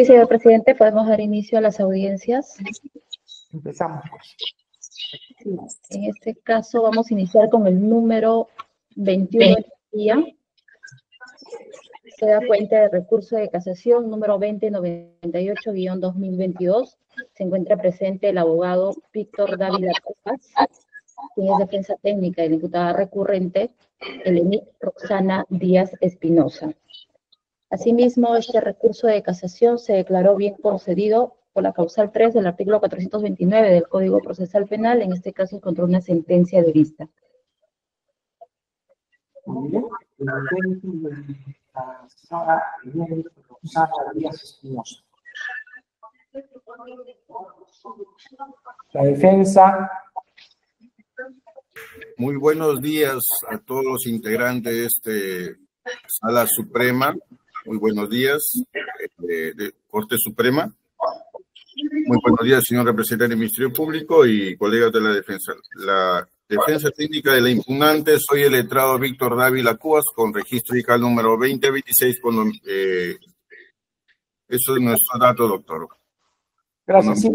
Sí, señor presidente, podemos dar inicio a las audiencias. Empezamos. En este caso vamos a iniciar con el número 21 del día. Se da cuenta de recurso de casación número 2098-2022. Se encuentra presente el abogado Víctor Dávila Cuevas, quien es defensa técnica de la imputada recurrente, Eleni Roxana Díaz Espinosa. Asimismo, este recurso de casación se declaró bien concedido por la causal 3 del artículo 429 del Código Procesal Penal, en este caso contra una sentencia de vista. Muy bien. La defensa. Muy buenos días a todos los integrantes de esta Sala Suprema. Muy buenos días, de Corte Suprema. Muy buenos días, señor representante del Ministerio Público y colegas de la defensa. La defensa técnica de la impugnante, soy el letrado Víctor Dávila Cuevas, con registro fiscal número 2026. Eso es nuestro dato, doctor. Gracias.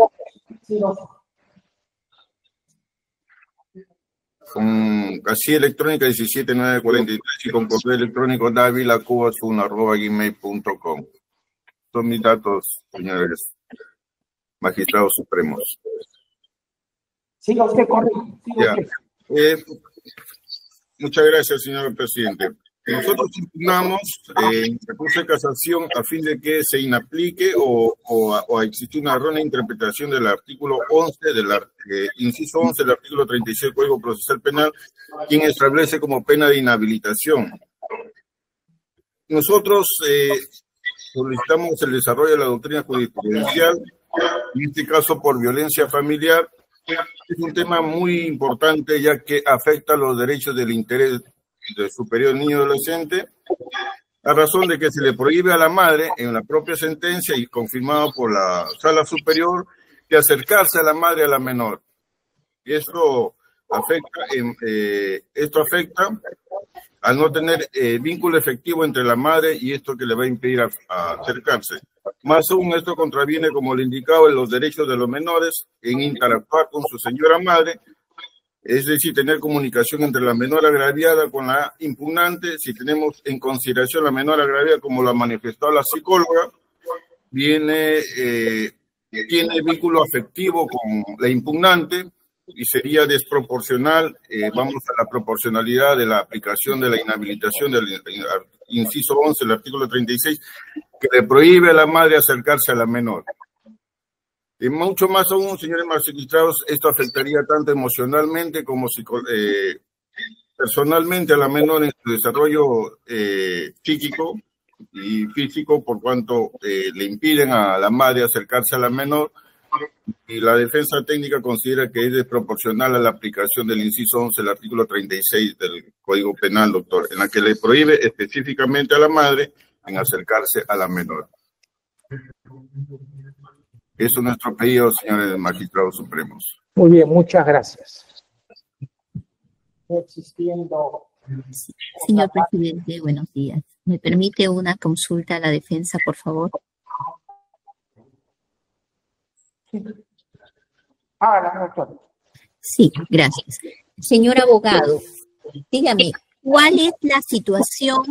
Con casilla electrónica 17943 y con correo electrónico davilacuevas@gmail.com. Son mis datos, señores magistrados supremos. Siga usted, correcto. Muchas gracias, señor presidente. Nosotros impugnamos recurso de casación a fin de que se inaplique o existe una errónea interpretación del artículo 11, inciso 11 del artículo 36 del Código Procesal Penal, quien establece como pena de inhabilitación. Nosotros solicitamos el desarrollo de la doctrina jurisprudencial, en este caso por violencia familiar. Es un tema muy importante ya que afecta los derechos del interés del superior niño adolescente, a razón de que se le prohíbe a la madre, en la propia sentencia y confirmado por la Sala Superior, de acercarse a la madre a la menor. Y esto afecta al no tener vínculo efectivo entre la madre y esto que le va a impedir a acercarse. Más aún, esto contraviene, como le indicaba, en los derechos de los menores en interactuar con su señora madre, es decir, tener comunicación entre la menor agraviada con la impugnante. Si tenemos en consideración la menor agraviada, como lo ha manifestado la psicóloga, tiene vínculo afectivo con la impugnante y sería desproporcional. Vamos a la proporcionalidad de la aplicación de la inhabilitación del inciso 11 del artículo 36, que le prohíbe a la madre acercarse a la menor. Y mucho más aún, señores magistrados, esto afectaría tanto emocionalmente como personalmente a la menor en su desarrollo psíquico y físico, por cuanto le impiden a la madre acercarse a la menor, y la defensa técnica considera que es desproporcional a la aplicación del inciso 11 del artículo 36 del Código Penal, doctor, en la que le prohíbe específicamente a la madre en acercarse a la menor. Eso es nuestro pedido, señores magistrados supremos. Muy bien, muchas gracias. Existiendo. Señor presidente, buenos días. ¿Me permite una consulta a la defensa, por favor? Doctora. Sí, gracias. Señor abogado, dígame, ¿cuál es la situación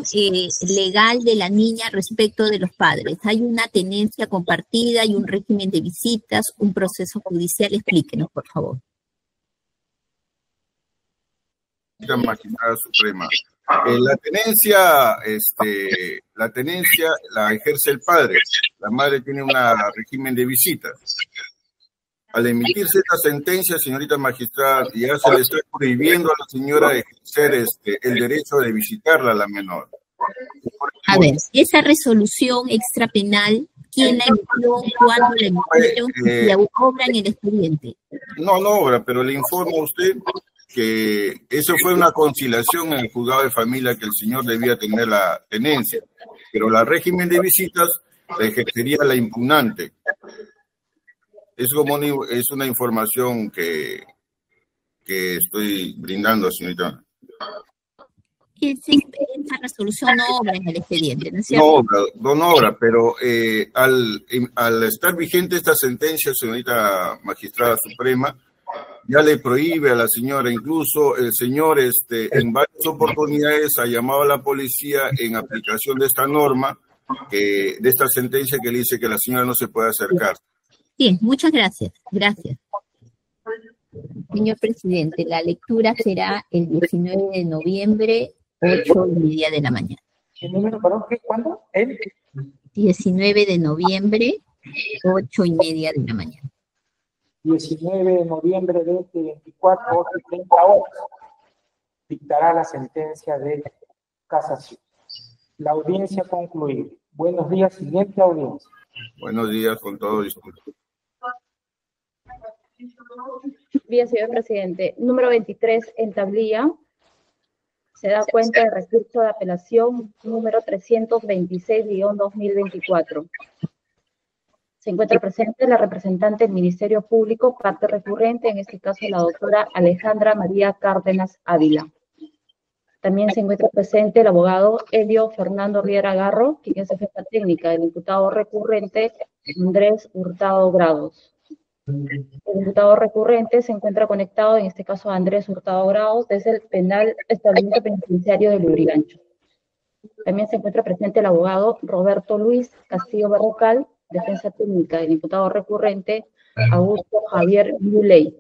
legal de la niña respecto de los padres? ¿Hay una tenencia compartida, hay un régimen de visitas, un proceso judicial? Explíquenos, por favor. Magistrada Suprema. La tenencia la ejerce el padre. La madre tiene un régimen de visitas. Al emitirse esta sentencia, señorita magistrada, ya se le está prohibiendo a la señora ejercer el derecho de visitarla a la menor. A ver, esa resolución extrapenal, ¿quién la emitió, cuándo la emitieron y obra en el expediente? No obra, pero le informo a usted que eso fue una conciliación en el juzgado de familia, que el señor debía tener la tenencia, pero el régimen de visitas la ejercería la impugnante. Es una información que estoy brindando, señorita. esa resolución no obra en el expediente, ¿no es cierto? No obra, pero al estar vigente esta sentencia, señorita magistrada suprema, ya le prohíbe a la señora, incluso el señor en varias oportunidades ha llamado a la policía en aplicación de esta norma, de esta sentencia que le dice que la señora no se puede acercar. Bien, muchas gracias. Gracias. Señor presidente, la lectura será el 19 de noviembre, 8:30 de la mañana. ¿El número, perdón, qué? ¿Cuándo? ¿El? 19 de noviembre, 8:30 de la mañana. 19 de noviembre de 2024, 8:30 horas, dictará la sentencia de casación. La audiencia concluida. Buenos días, siguiente audiencia. Buenos días, con todo disculpe. Bien, señor presidente. Número 23 en tablilla. Se da cuenta de recurso de apelación número 326-2024. Se encuentra presente la representante del Ministerio Público, parte recurrente, en este caso la doctora Alejandra María Cárdenas Ávila. También se encuentra presente el abogado Elio Fernando Riera Garro, quien es defensa técnica del imputado recurrente Andrés Hurtado Grados. El imputado recurrente se encuentra conectado, en este caso Andrés Hurtado Grados, desde el penal establecimiento penitenciario de Lurigancho. También se encuentra presente el abogado Roberto Luis Castillo Berrocal, defensa técnica del imputado recurrente Augusto Javier Muley.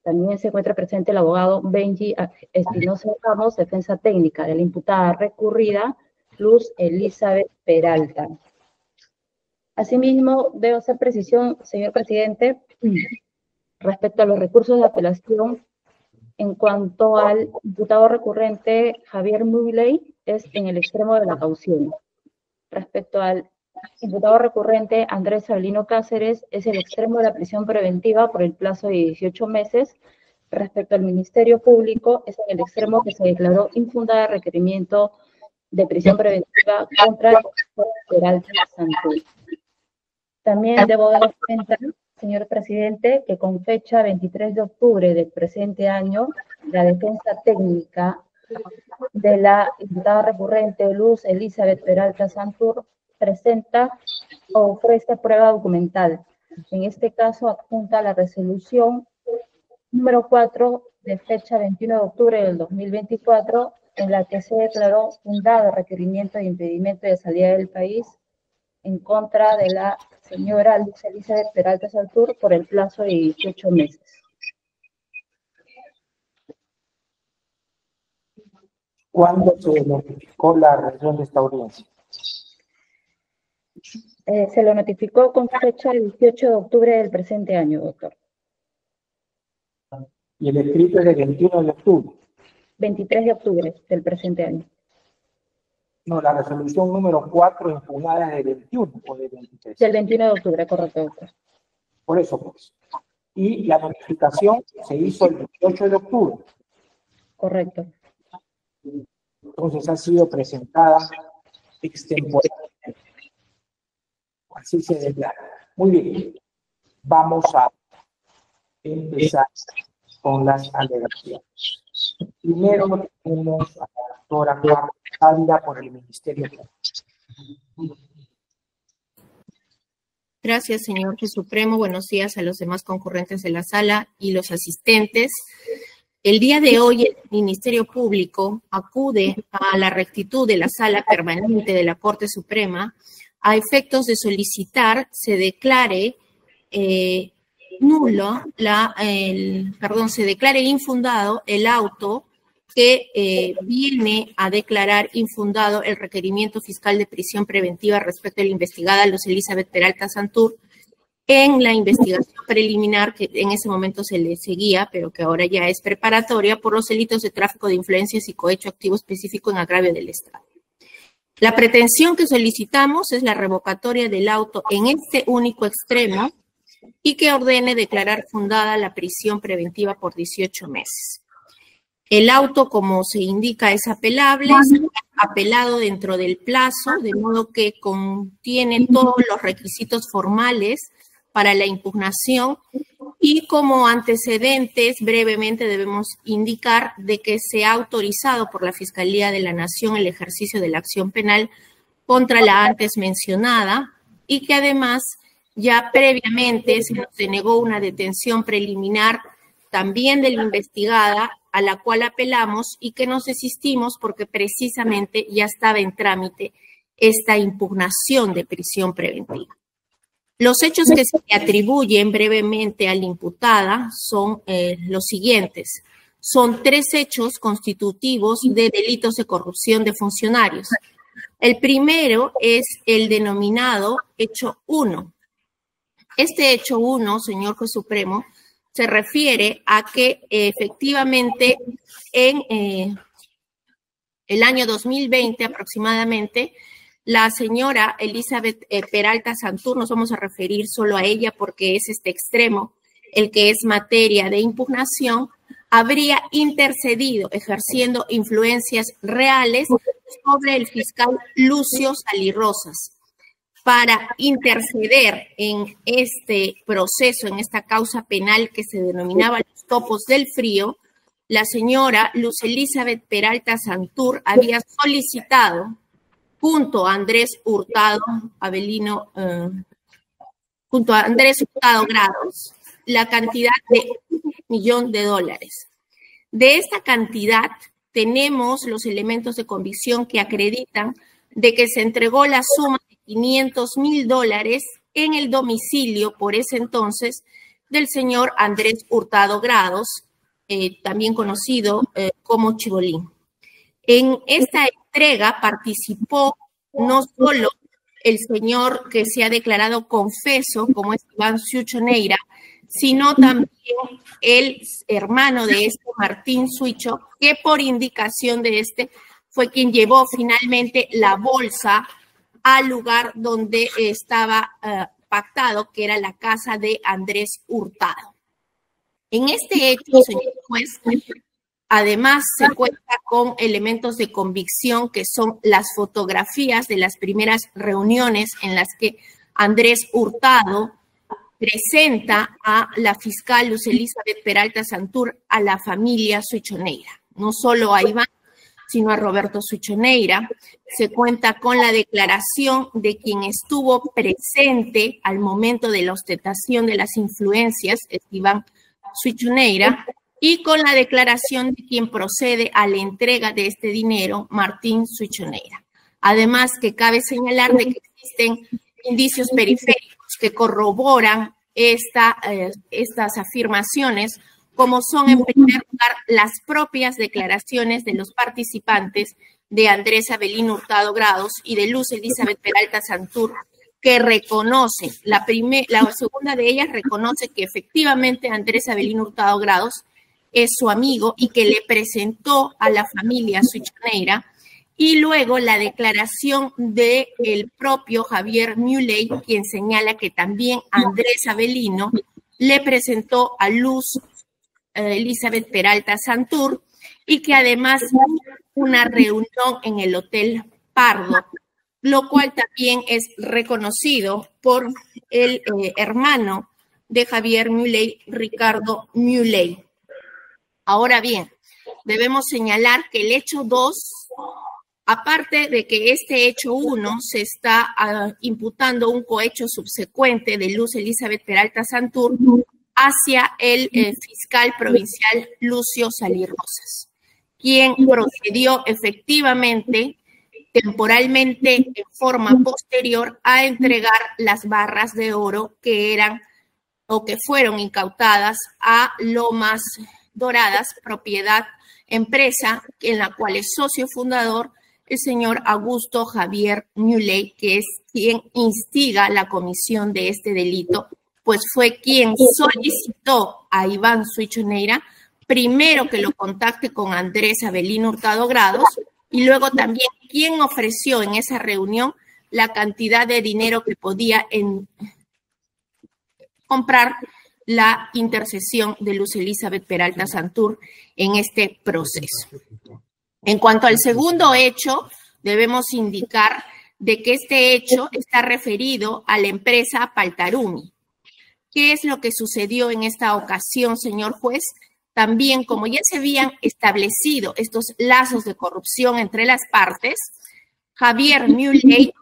También se encuentra presente el abogado Benji Espinosa Ramos, defensa técnica de la imputada recurrida Luz Elizabeth Peralta. Asimismo, debo hacer precisión, señor presidente, respecto a los recursos de apelación en cuanto al imputado recurrente Javier Muley, es en el extremo de la caución. Respecto al imputado recurrente Andrés Avelino Cáceres, es el extremo de la prisión preventiva por el plazo de 18 meses. Respecto al Ministerio Público, es en el extremo que se declaró infundada el requerimiento de prisión preventiva contra el doctor Peralta Santos. También debo dar cuenta, señor presidente, que con fecha 23 de octubre del presente año, la defensa técnica de la imputada recurrente Luz Elizabeth Peralta Santur presenta o ofrece prueba documental. En este caso, adjunta la resolución número 4 de fecha 21 de octubre del 2024, en la que se declaró fundado requerimiento de impedimento de salida del país en contra de la señora Luz Elizabeth Peralta Santur por el plazo de 18 meses. ¿Cuándo se notificó la realización de esta audiencia? Se lo notificó con fecha del 18 de octubre del presente año, doctor. Y el escrito es del 21 de octubre. 23 de octubre del presente año. No, la resolución número 4 impugnada es del 21 o del 23. Del 21 de octubre, correcto, doctor. Por eso, pues. Y la notificación se hizo el 18 de octubre. Correcto. Entonces ha sido presentada extemporáneamente. Así se declara. Muy bien. Vamos a empezar con las alegaciones. Primero tenemos a la doctora Clara Ávila por el Ministerio Público. Gracias, señor juez supremo. Buenos días a los demás concurrentes de la sala y los asistentes. El día de hoy el Ministerio Público acude a la rectitud de la sala permanente de la Corte Suprema a efectos de solicitar se declare se declare infundado el auto que viene a declarar infundado el requerimiento fiscal de prisión preventiva respecto a la investigada Luz Elizabeth Peralta Santur en la investigación preliminar que en ese momento se le seguía, pero que ahora ya es preparatoria por los delitos de tráfico de influencias y cohecho activo específico en agravio del Estado. La pretensión que solicitamos es la revocatoria del auto en este único extremo y que ordene declarar fundada la prisión preventiva por 18 meses. El auto, como se indica, es apelable, es apelado dentro del plazo, de modo que contiene todos los requisitos formales para la impugnación Y como antecedentes, brevemente debemos indicar de que se ha autorizado por la Fiscalía de la Nación el ejercicio de la acción penal contra la antes mencionada y que además ya previamente se nos denegó una detención preliminar también de la investigada, a la cual apelamos y que nos desistimos porque precisamente ya estaba en trámite esta impugnación de prisión preventiva. Los hechos que se le atribuyen brevemente a la imputada son los siguientes. Son 3 hechos constitutivos de delitos de corrupción de funcionarios. El primero es el denominado hecho 1. Este hecho 1, señor juez supremo, se refiere a que efectivamente en el año 2020 aproximadamente, la señora Elizabeth Peralta Santur, nos vamos a referir solo a ella porque es este extremo el que es materia de impugnación, habría intercedido ejerciendo influencias reales sobre el fiscal Lucio Salirrosas. Para interceder en este proceso, en esta causa penal que se denominaba los topos del frío, la señora Luz Elizabeth Peralta Santur había solicitado junto a Andrés Hurtado Grados, la cantidad de $1 millón. De esta cantidad tenemos los elementos de convicción que acreditan de que se entregó la suma de $500,000 en el domicilio por ese entonces del señor Andrés Hurtado Grados, también conocido como Chibolín. En esta entrega participó no solo el señor que se ha declarado confeso, como es Iván Suicho Neira, sino también el hermano de este, Martín Suicho, que por indicación de este fue quien llevó finalmente la bolsa al lugar donde estaba pactado, que era la casa de Andrés Hurtado. En este hecho, señor juez, además se cuenta con elementos de convicción que son las fotografías de las primeras reuniones en las que Andrés Hurtado presenta a la fiscal Luz Elizabeth Peralta Santur a la familia Suicho Neira, no solo a Iván, sino a Roberto Suicho Neira. Se cuenta con la declaración de quien estuvo presente al momento de la ostentación de las influencias, Iván Suicho Neira, y con la declaración de quien procede a la entrega de este dinero, Martín Suicho Neira. Además, que cabe señalar de que existen indicios periféricos que corroboran estas afirmaciones, como son en primer lugar las propias declaraciones de los participantes de Andrés Avelino Hurtado Grados y de Luz Elizabeth Peralta Santur, que reconoce, la segunda de ellas reconoce que efectivamente Andrés Avelino Hurtado Grados es su amigo y que le presentó a la familia Suicho Neira, y luego la declaración del propio Javier Muley, quien señala que también Andrés Avelino le presentó a Luz Elizabeth Peralta Santur y que además hubo una reunión en el Hotel Pardo, lo cual también es reconocido por el hermano de Javier Muley, Ricardo Muley. Ahora bien, debemos señalar que el hecho 2, aparte de que este hecho 1 se está imputando un cohecho subsecuente de Luz Elizabeth Peralta Santur hacia el fiscal provincial Lucio Salirrosas, quien procedió efectivamente, temporalmente, en forma posterior, a entregar las barras de oro que eran o que fueron incautadas a Lomas Doradas, propiedad, empresa, en la cual es socio fundador el señor Augusto Javier Muley, que es quien instiga la comisión de este delito, pues fue quien solicitó a Iván Suicho Neira primero que lo contacte con Andrés Avelino Hurtado Grados y luego también quien ofreció en esa reunión la cantidad de dinero que podía comprar la intercesión de Luz Elizabeth Peralta Santur en este proceso. En cuanto al segundo hecho, debemos indicar de que este hecho está referido a la empresa Paltarumi, ¿Qué es lo que sucedió en esta ocasión, señor juez? También, como ya se habían establecido estos lazos de corrupción entre las partes, Javier Muley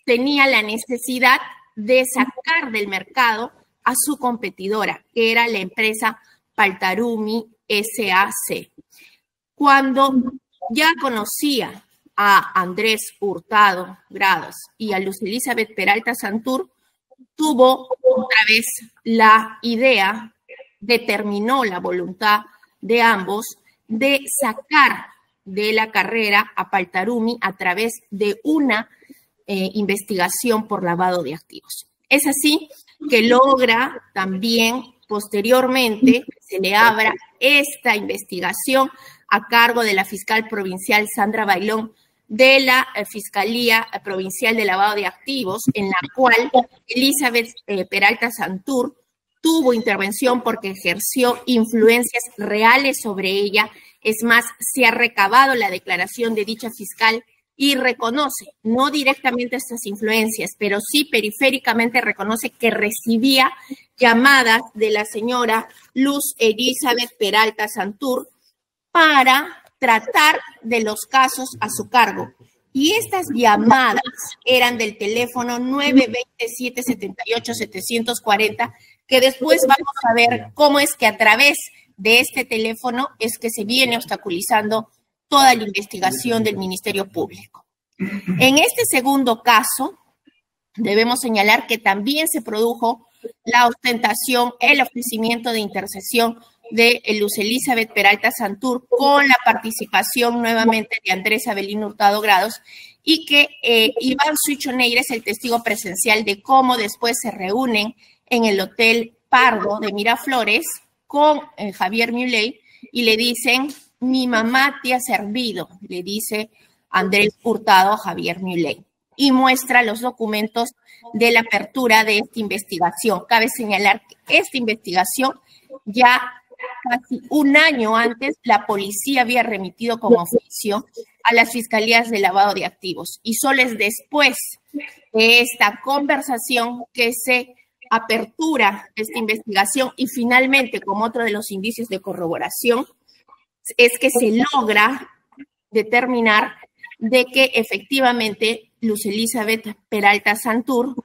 tenía la necesidad de sacar del mercado a su competidora, que era la empresa Paltarumi SAC. Cuando ya conocía a Andrés Hurtado Grados y a Luz Elizabeth Peralta Santur, tuvo otra vez la idea, determinó la voluntad de ambos de sacar de la carrera a Paltarumi a través de una investigación por lavado de activos. Es así que logra también posteriormente que se le abra esta investigación a cargo de la fiscal provincial Sandra Bailón de la Fiscalía Provincial de Lavado de Activos, en la cual Elizabeth Peralta Santur tuvo intervención porque ejerció influencias reales sobre ella. Es más, se ha recabado la declaración de dicha fiscal y reconoce, no directamente estas influencias, pero sí periféricamente reconoce que recibía llamadas de la señora Luz Elizabeth Peralta Santur para tratar de los casos a su cargo. Y estas llamadas eran del teléfono 927-78-740, que después vamos a ver cómo es que a través de este teléfono es que se viene obstaculizando toda la investigación del Ministerio Público. En este segundo caso, debemos señalar que también se produjo la ostentación, el ofrecimiento de intercesión de Luz Elizabeth Peralta Santur con la participación nuevamente de Andrés Avelino Hurtado Grados, y que Iván Suichoneira es el testigo presencial de cómo después se reúnen en el Hotel Pardo de Miraflores con Javier Muley y le dicen: mi mamá te ha servido, le dice Andrés Hurtado a Javier Muley, y muestra los documentos de la apertura de esta investigación. Cabe señalar que esta investigación ya casi un año antes la policía había remitido como oficio a las fiscalías de lavado de activos, y solo es después de esta conversación que se apertura esta investigación y finalmente, como otro de los indicios de corroboración, es que se logra determinar de que efectivamente Luz Elizabeth Peralta Santur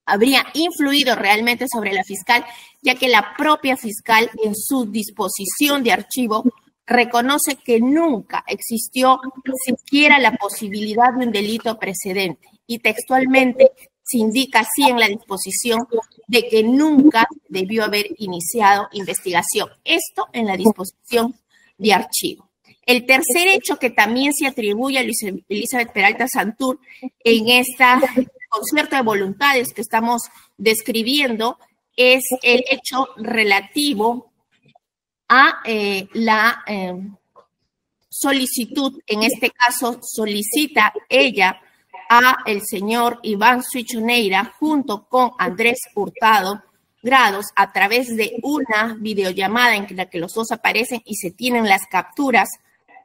habría influido realmente sobre la fiscal, ya que la propia fiscal en su disposición de archivo reconoce que nunca existió siquiera la posibilidad de un delito precedente, y textualmente se indica así en la disposición de que nunca debió haber iniciado investigación. Esto en la disposición de archivo. El tercer hecho que también se atribuye a Luz Elizabeth Peralta Santur en este concierto de voluntades que estamos describiendo es el hecho relativo a la solicitud. En este caso solicita ella a el señor Iván Suichoneira junto con Andrés Hurtado Grados a través de una videollamada en la que los dos aparecen y se tienen las capturas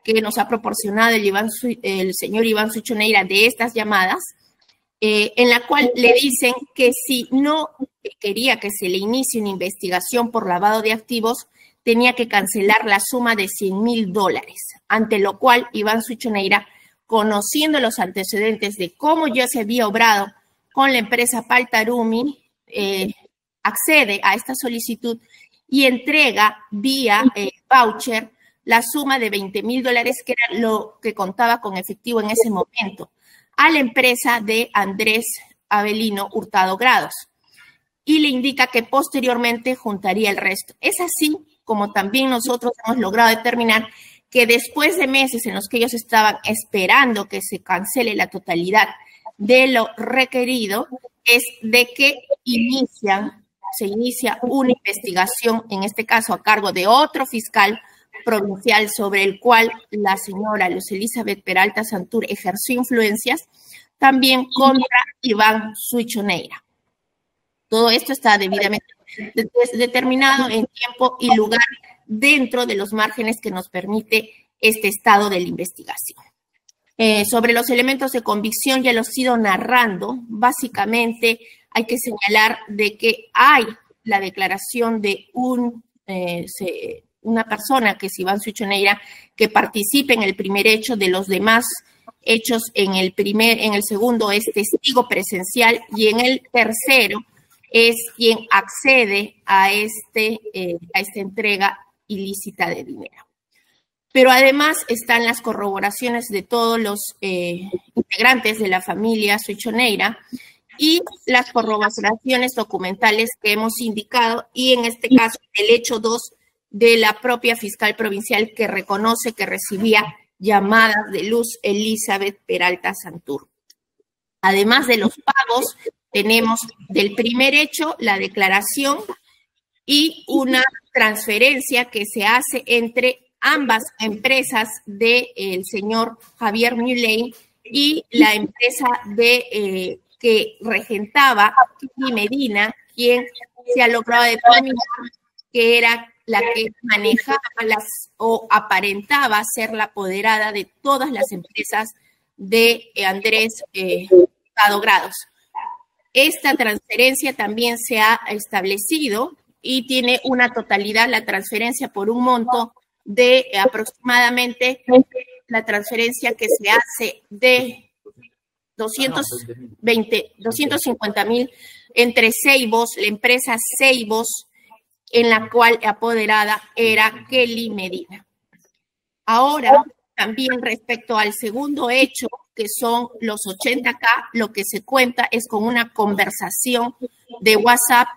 que nos ha proporcionado el señor Iván Suichoneira de estas llamadas, en la cual le dicen que si no quería que se le inicie una investigación por lavado de activos, tenía que cancelar la suma de $100,000, ante lo cual Iván Suichoneira, conociendo los antecedentes de cómo ya se había obrado con la empresa Paltarumi, accede a esta solicitud y entrega vía voucher la suma de $20,000, que era lo que contaba con efectivo en ese momento, a la empresa de Andrés Avelino Hurtado Grados, y le indica que posteriormente juntaría el resto. Es así como también nosotros hemos logrado determinar que después de meses en los que ellos estaban esperando que se cancele la totalidad de lo requerido, es de que se inicia una investigación, en este caso a cargo de otro fiscal provincial, sobre el cual la señora Luz Elizabeth Peralta Santur ejerció influencias, también contra Iván Suichoneira. Todo esto está debidamente determinado en tiempo y lugar dentro de los márgenes que nos permite este estado de la investigación. Sobre los elementos de convicción ya los he ido narrando. Básicamente hay que señalar de que hay la declaración de una persona, que es Iván Suichoneira, que participe en el primer hecho. De los demás hechos, en el segundo es testigo presencial, y en el tercero es quien accede a esta entrega ilícita de dinero. Pero además están las corroboraciones de todos los integrantes de la familia Suichoneira y las corroboraciones documentales que hemos indicado, y en este caso el hecho 2 de la propia fiscal provincial, que reconoce que recibía llamadas de Luz Elizabeth Peralta Santur. Además de los pagos, tenemos del primer hecho la declaración y una transferencia que se hace entre ambas empresas del señor Javier Muley y la empresa que regentaba Kitty Medina, quien se ha logrado determinar que era la que manejaba o aparentaba ser la apoderada de todas las empresas de Andrés Hurtado Grados. Esta transferencia también se ha establecido y tiene una totalidad, la transferencia por un monto de aproximadamente, la transferencia que se hace de 250,000 entre Ceibos, la empresa Ceibos, en la cual apoderada era Kelly Medina. Ahora, también respecto al segundo hecho, que son los 80K, lo que se cuenta es con una conversación de WhatsApp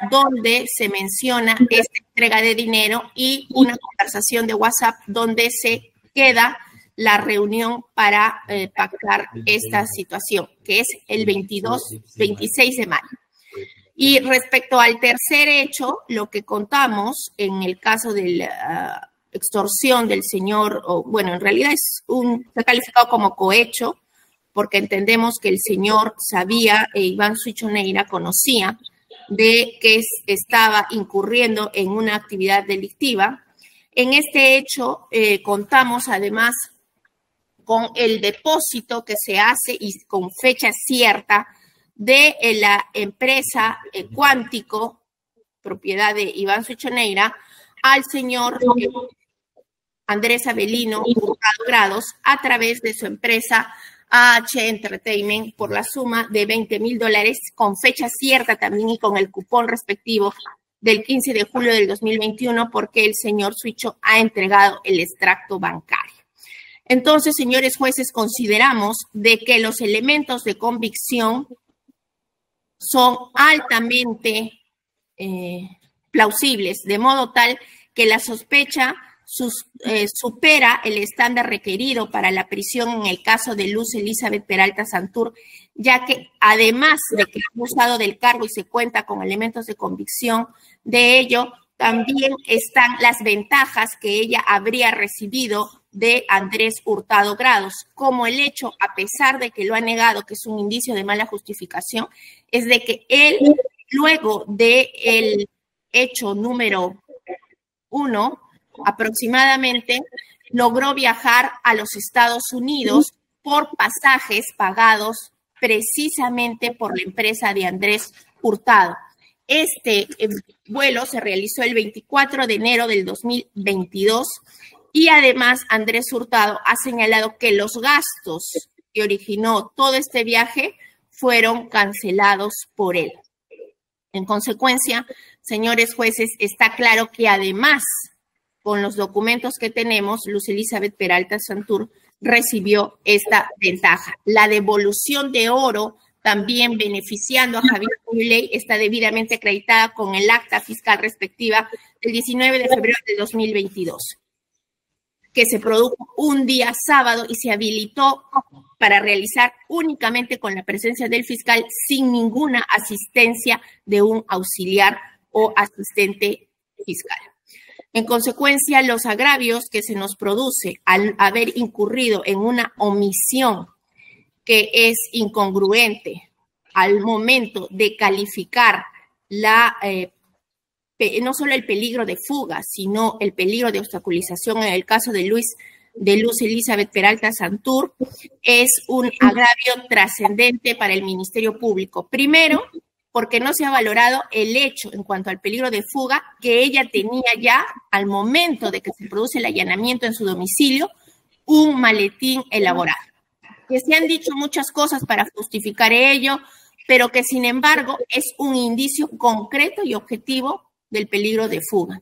donde se menciona esta entrega de dinero, y una conversación de WhatsApp donde se queda la reunión para pactar esta situación, que es el 26 de mayo. Y respecto al tercer hecho, lo que contamos en el caso de la extorsión del señor, en realidad está calificado como cohecho, porque entendemos que el señor sabía, Iván Suichoneira conocía de que estaba incurriendo en una actividad delictiva. En este hecho contamos además con el depósito que se hace y con fecha cierta de la empresa Cuántico, propiedad de Iván Suichoneira, al señor Andrés Avelino Hurtado Grados, a través de su empresa AH Entertainment, por la suma de $20,000, con fecha cierta también y con el cupón respectivo del 15 de julio del 2021, porque el señor Suicho ha entregado el extracto bancario. Entonces, señores jueces, consideramos de que los elementos de convicción son altamente plausibles, de modo tal que la sospecha supera el estándar requerido para la prisión en el caso de Luz Elizabeth Peralta Santur, ya que además de que ha usado del cargo y se cuenta con elementos de convicción de ello, también están las ventajas que ella habría recibido de Andrés Hurtado Grados, como el hecho, a pesar de que lo ha negado, que es un indicio de mala justificación, es de que él, luego del hecho número 1, aproximadamente, logró viajar a los Estados Unidos por pasajes pagados precisamente por la empresa de Andrés Hurtado. Este vuelo se realizó el 24 de enero del 2022 y además Andrés Hurtado ha señalado que los gastos que originó todo este viaje fueron cancelados por él. En consecuencia, señores jueces, está claro que además, con los documentos que tenemos, Luz Elizabeth Peralta Santur recibió esta ventaja. La devolución de oro, también beneficiando a Javier Muley, está debidamente acreditada con el acta fiscal respectiva del 19 de febrero de 2022, que se produjo un día sábado y se habilitó para realizar únicamente con la presencia del fiscal, sin ninguna asistencia de un auxiliar o asistente fiscal. En consecuencia, los agravios que se nos produce al haber incurrido en una omisión que es incongruente al momento de calificar no solo el peligro de fuga, sino el peligro de obstaculización en el caso de Luz Elizabeth Peralta Santur, es un agravio trascendente para el Ministerio Público. Primero, porque no se ha valorado el hecho en cuanto al peligro de fuga que ella tenía ya al momento de que se produce el allanamiento en su domicilio, un maletín elaborado. Que se han dicho muchas cosas para justificar ello, pero que sin embargo es un indicio concreto y objetivo del peligro de fuga.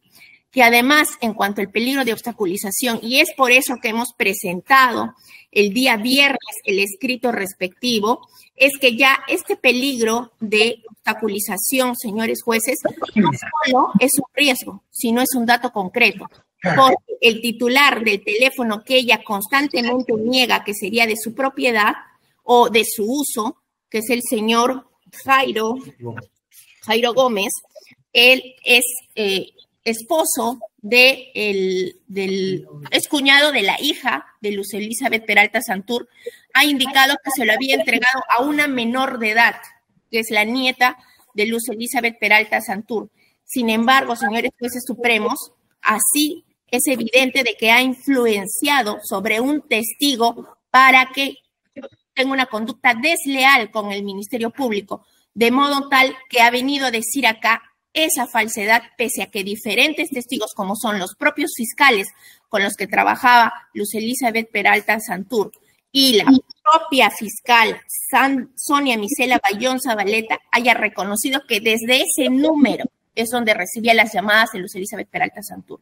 Que además, en cuanto al peligro de obstaculización, y es por eso que hemos presentado el día viernes el escrito respectivo, es que ya este peligro de obstaculización, señores jueces, no solo es un riesgo, sino es un dato concreto. Porque el titular del teléfono que ella constantemente niega que sería de su propiedad o de su uso, que es el señor Jairo Gómez, él es esposo es cuñado de la hija de Luz Elizabeth Peralta Santur, ha indicado que se lo había entregado a una menor de edad, que es la nieta de Luz Elizabeth Peralta Santur. Sin embargo, señores jueces supremos, así es evidente de que ha influenciado sobre un testigo para que tenga una conducta desleal con el Ministerio Público, de modo tal que ha venido a decir acá esa falsedad, pese a que diferentes testigos, como son los propios fiscales con los que trabajaba Luz Elizabeth Peralta Santur y la propia fiscal Sonia Misela Bayón Zabaleta, haya reconocido que desde ese número es donde recibía las llamadas de Luz Elizabeth Peralta Santur,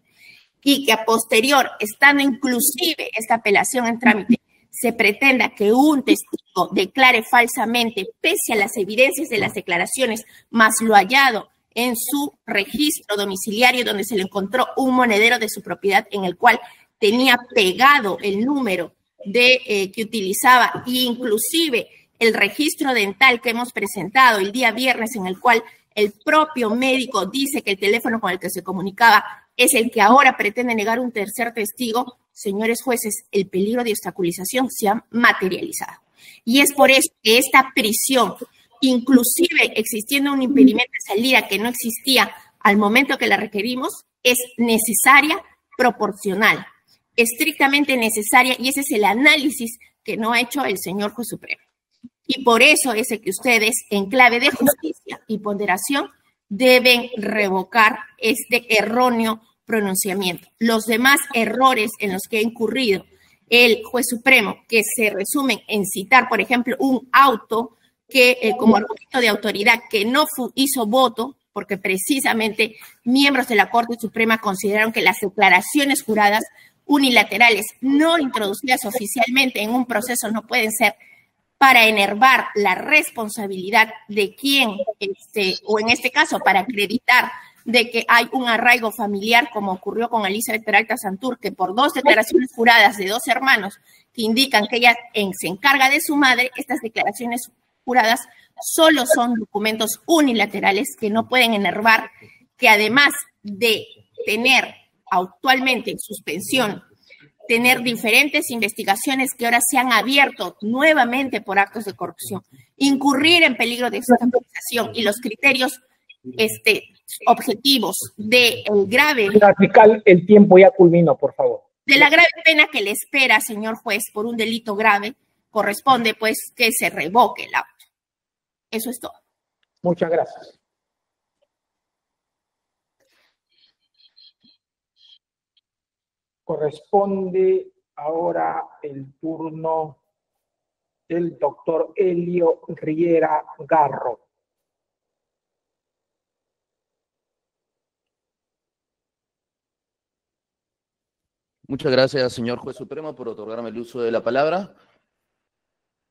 y que a posterior, estando inclusive esta apelación en trámite, se pretenda que un testigo declare falsamente, pese a las evidencias de las declaraciones, más lo hallado en su registro domiciliario, donde se le encontró un monedero de su propiedad en el cual tenía pegado el número que utilizaba, e inclusive el registro dental que hemos presentado el día viernes, en el cual el propio médico dice que el teléfono con el que se comunicaba es el que ahora pretende negar un tercer testigo. Señores jueces, el peligro de obstaculización se ha materializado. Y es por eso que esta prisión, inclusive existiendo un impedimento de salida que no existía al momento que la requerimos, es necesaria, proporcional, estrictamente necesaria, y ese es el análisis que no ha hecho el señor juez supremo. Y por eso es el que ustedes, en clave de justicia y ponderación, deben revocar este erróneo pronunciamiento. Los demás errores en los que ha incurrido el juez supremo, que se resumen en citar, por ejemplo, un auto que como argumento de autoridad que no hizo voto, porque precisamente miembros de la Corte Suprema consideraron que las declaraciones juradas unilaterales no introducidas oficialmente en un proceso no pueden ser para enervar la responsabilidad de quien, o en este caso, para acreditar de que hay un arraigo familiar, como ocurrió con Elizabeth Peralta Santur, que por 2 declaraciones juradas de 2 hermanos que indican que ella se encarga de su madre, estas declaraciones juradas solo son documentos unilaterales que no pueden enervar, que además de tener actualmente en suspensión, tener diferentes investigaciones que ahora se han abierto nuevamente por actos de corrupción, incurrir en peligro de obstaculización y los criterios objetivos de el grave... Señora fiscal, el tiempo ya culminó, por favor. De la grave pena que le espera, señor juez, por un delito grave, corresponde pues que se revoque el auto. Eso es todo. Muchas gracias. Corresponde ahora el turno del doctor Elio Riera Garro. Muchas gracias, señor juez supremo, por otorgarme el uso de la palabra.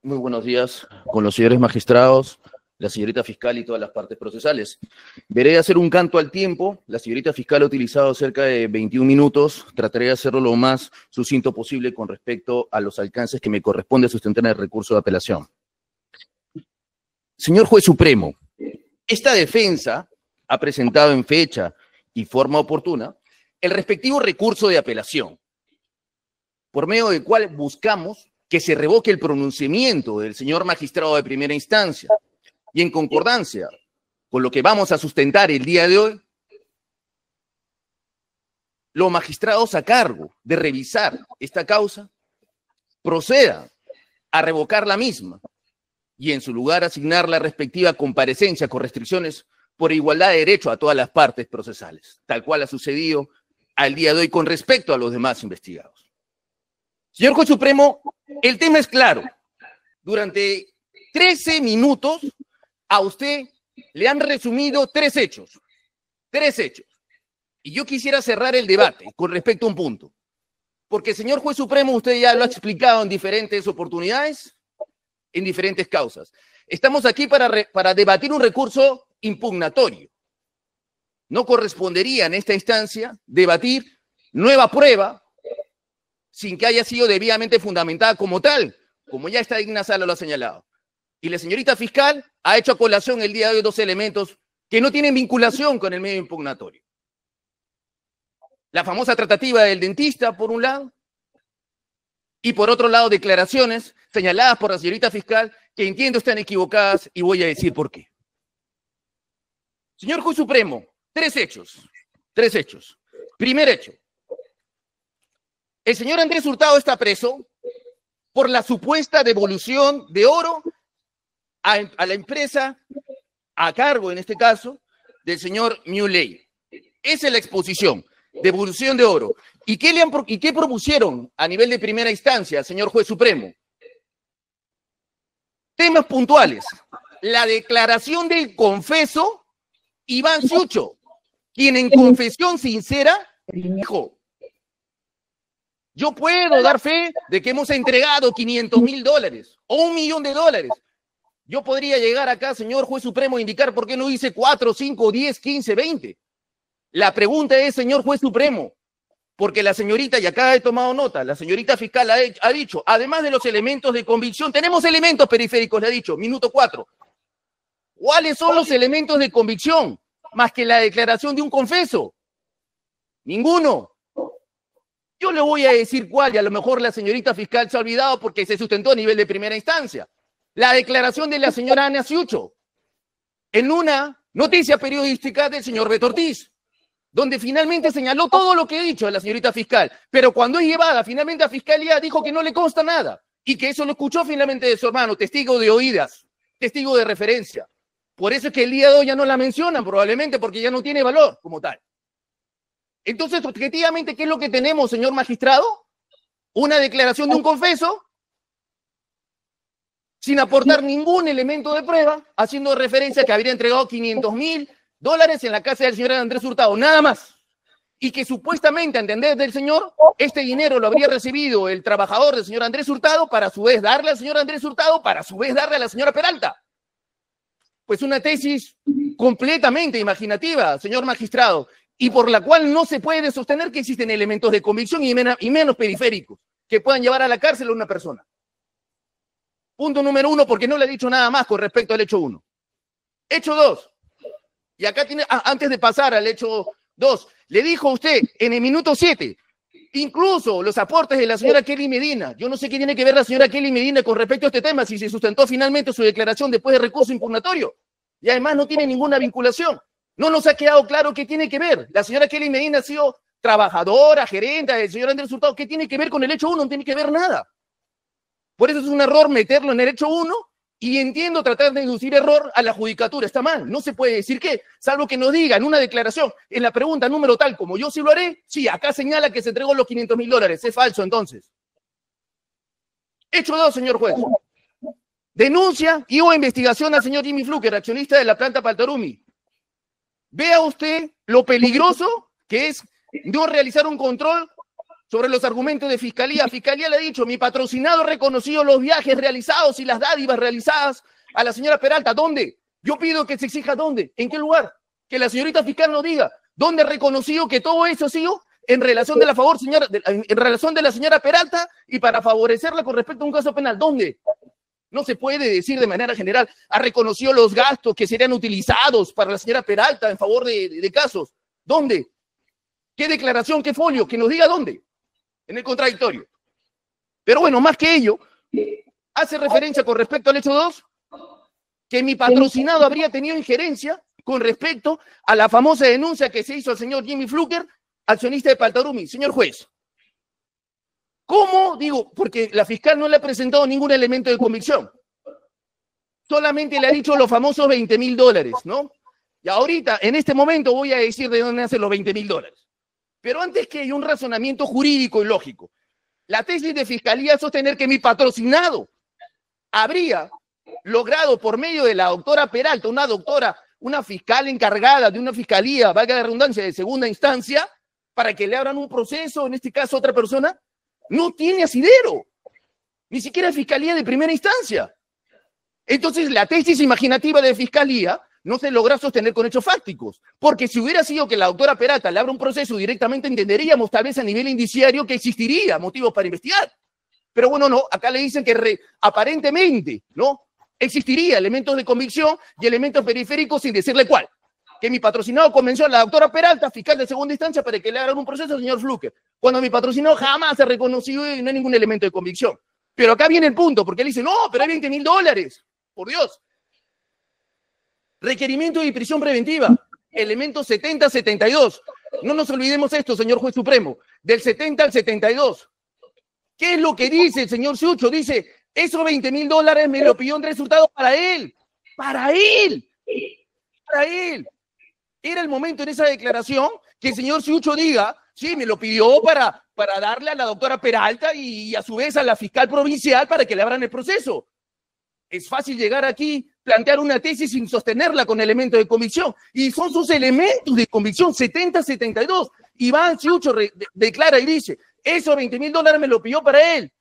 Muy buenos días con los señores magistrados, la señorita fiscal y todas las partes procesales. Veré de hacer un canto al tiempo. La señorita fiscal ha utilizado cerca de 21 minutos. Trataré de hacerlo lo más sucinto posible con respecto a los alcances que me corresponde sustentar en el recurso de apelación. Señor juez supremo, esta defensa ha presentado en fecha y forma oportuna el respectivo recurso de apelación, por medio del cual buscamos que se revoque el pronunciamiento del señor magistrado de primera instancia, y en concordancia con lo que vamos a sustentar el día de hoy, los magistrados a cargo de revisar esta causa procedan a revocar la misma, y en su lugar asignar la respectiva comparecencia con restricciones por igualdad de derecho a todas las partes procesales, tal cual ha sucedido al día de hoy con respecto a los demás investigados. Señor Juez Supremo, el tema es claro. Durante 13 minutos a usted le han resumido tres hechos. Y yo quisiera cerrar el debate con respecto a un punto. Porque, señor Juez Supremo, usted ya lo ha explicado en diferentes oportunidades, en diferentes causas. Estamos aquí para debatir un recurso impugnatorio. No correspondería en esta instancia debatir nueva prueba sin que haya sido debidamente fundamentada como tal, como ya esta digna sala lo ha señalado. Y la señorita fiscal ha hecho a colación el día de hoy dos elementos que no tienen vinculación con el medio impugnatorio. La famosa tratativa del dentista, por un lado, y por otro lado, declaraciones señaladas por la señorita fiscal que entiendo están equivocadas y voy a decir por qué. Señor Juez Supremo, tres hechos. Primer hecho. El señor Andrés Hurtado está preso por la supuesta devolución de oro a la empresa a cargo, en este caso, del señor Muley. Esa es la exposición, devolución de oro. ¿Y qué propusieron a nivel de primera instancia, señor Juez Supremo? Temas puntuales. La declaración del confeso Iván Ciucho, quien en confesión sincera dijo: yo puedo dar fe de que hemos entregado $500,000 o $1.000.000. Yo podría llegar acá, señor Juez Supremo, a indicar por qué no hice 4, 5, 10, 15, 20. La pregunta es, señor Juez Supremo, porque la señorita, y acá he tomado nota, la señorita fiscal ha dicho, además de los elementos de convicción, tenemos elementos periféricos, le ha dicho, minuto 4. ¿Cuáles son los elementos de convicción? Más que la declaración de un confeso. Ninguno. Yo le voy a decir cuál, y a lo mejor la señorita fiscal se ha olvidado porque se sustentó a nivel de primera instancia. La declaración de la señora Ana Ciucho en una noticia periodística del señor Beto Ortiz, donde finalmente señaló todo lo que he dicho de la señorita fiscal, pero cuando es llevada finalmente a fiscalía dijo que no le consta nada y que eso lo escuchó finalmente de su hermano, testigo de oídas, testigo de referencia. Por eso es que el día de hoy ya no la mencionan probablemente porque ya no tiene valor como tal. Entonces, objetivamente, ¿qué es lo que tenemos, señor magistrado? Una declaración de un confeso sin aportar ningún elemento de prueba, haciendo referencia a que habría entregado $500,000 en la casa del señor Andrés Hurtado, nada más. Y que supuestamente, a entender del señor, este dinero lo habría recibido el trabajador del señor Andrés Hurtado para a su vez darle al señor Andrés Hurtado, para a su vez darle a la señora Peralta. Pues una tesis completamente imaginativa, señor magistrado, y por la cual no se puede sostener que existen elementos de convicción y menos periféricos que puedan llevar a la cárcel a una persona. Punto número 1, porque no le he dicho nada más con respecto al hecho 1. Hecho 2. Y acá tiene, antes de pasar al hecho 2, le dijo a usted en el minuto 7, incluso los aportes de la señora Kelly Medina. Yo no sé qué tiene que ver la señora Kelly Medina con respecto a este tema, si se sustentó finalmente su declaración después de recurso impugnatorio. Y además no tiene ninguna vinculación. No nos ha quedado claro qué tiene que ver. La señora Kelly Medina ha sido trabajadora, gerente del señor Andrés Hurtado. ¿Qué tiene que ver con el hecho 1? No tiene que ver nada. Por eso es un error meterlo en el hecho 1 y entiendo tratar de inducir error a la judicatura. Está mal, no se puede decir que, salvo que nos diga en una declaración, en la pregunta número tal, como yo sí lo haré, sí, acá señala que se entregó los $500,000. Es falso entonces. Hecho 2, señor juez. Denuncia y o investigación al señor Jimmy Fluker, accionista de la planta Paltarumi. Vea usted lo peligroso que es no realizar un control sobre los argumentos de fiscalía. Fiscalía le ha dicho, mi patrocinado ha reconocido los viajes realizados y las dádivas realizadas a la señora Peralta. ¿Dónde? Yo pido que se exija dónde, en qué lugar. Que la señorita fiscal nos diga dónde ha reconocido que todo eso ha sido en relación de en relación de la señora Peralta y para favorecerla con respecto a un caso penal. ¿Dónde? No se puede decir de manera general, ha reconocido los gastos que serían utilizados para la señora Peralta en favor de casos. ¿Dónde? ¿Qué declaración, qué folio? Que nos diga dónde. En el contradictorio. Pero bueno, más que ello, hace referencia con respecto al hecho 2, que mi patrocinado habría tenido injerencia con respecto a la famosa denuncia que se hizo al señor Jimmy Fluker, accionista de Paltarumi. Señor juez, ¿cómo? Digo, porque la fiscal no le ha presentado ningún elemento de convicción. solamente le ha dicho los famosos $20.000, ¿no? Y ahorita, en este momento, voy a decir de dónde nacen los $20.000. Pero antes que hay un razonamiento jurídico y lógico, la tesis de fiscalía es sostener que mi patrocinado habría logrado por medio de la doctora Peralta, una fiscal encargada de una fiscalía, valga la redundancia, de segunda instancia, para que le abran un proceso, en este caso a otra persona, no tiene asidero, ni siquiera fiscalía de primera instancia. Entonces, la tesis imaginativa de fiscalía no se logra sostener con hechos fácticos, porque si hubiera sido que la doctora Peralta le abra un proceso directamente, entenderíamos tal vez a nivel indiciario que existiría motivos para investigar. Pero bueno, no, acá le dicen que aparentemente, ¿no?, existiría elementos de convicción y elementos periféricos sin decirle cuál. Que mi patrocinado convenció a la doctora Peralta, fiscal de segunda instancia, para que le hagan un proceso al señor Fluker, cuando mi patrocinado jamás se ha reconocido y no hay ningún elemento de convicción. Pero acá viene el punto, porque él dice, no, pero hay $20.000, por Dios. Requerimiento de prisión preventiva, elemento 70-72. No nos olvidemos esto, señor juez supremo, del 70 al 72. ¿Qué es lo que dice el señor Sucho? Dice, esos $20.000 me lo pidió Andrés Hurtado para él. Para él. Para él. Era el momento en esa declaración que el señor Sucho diga, sí, me lo pidió para darle a la doctora Peralta y a su vez a la fiscal provincial para que le abran el proceso. Es fácil llegar aquí, plantear una tesis sin sostenerla con elementos de convicción. Y son sus elementos de convicción, 70-72. Iván Sucho declara y dice, esos $20.000 me lo pidió para él.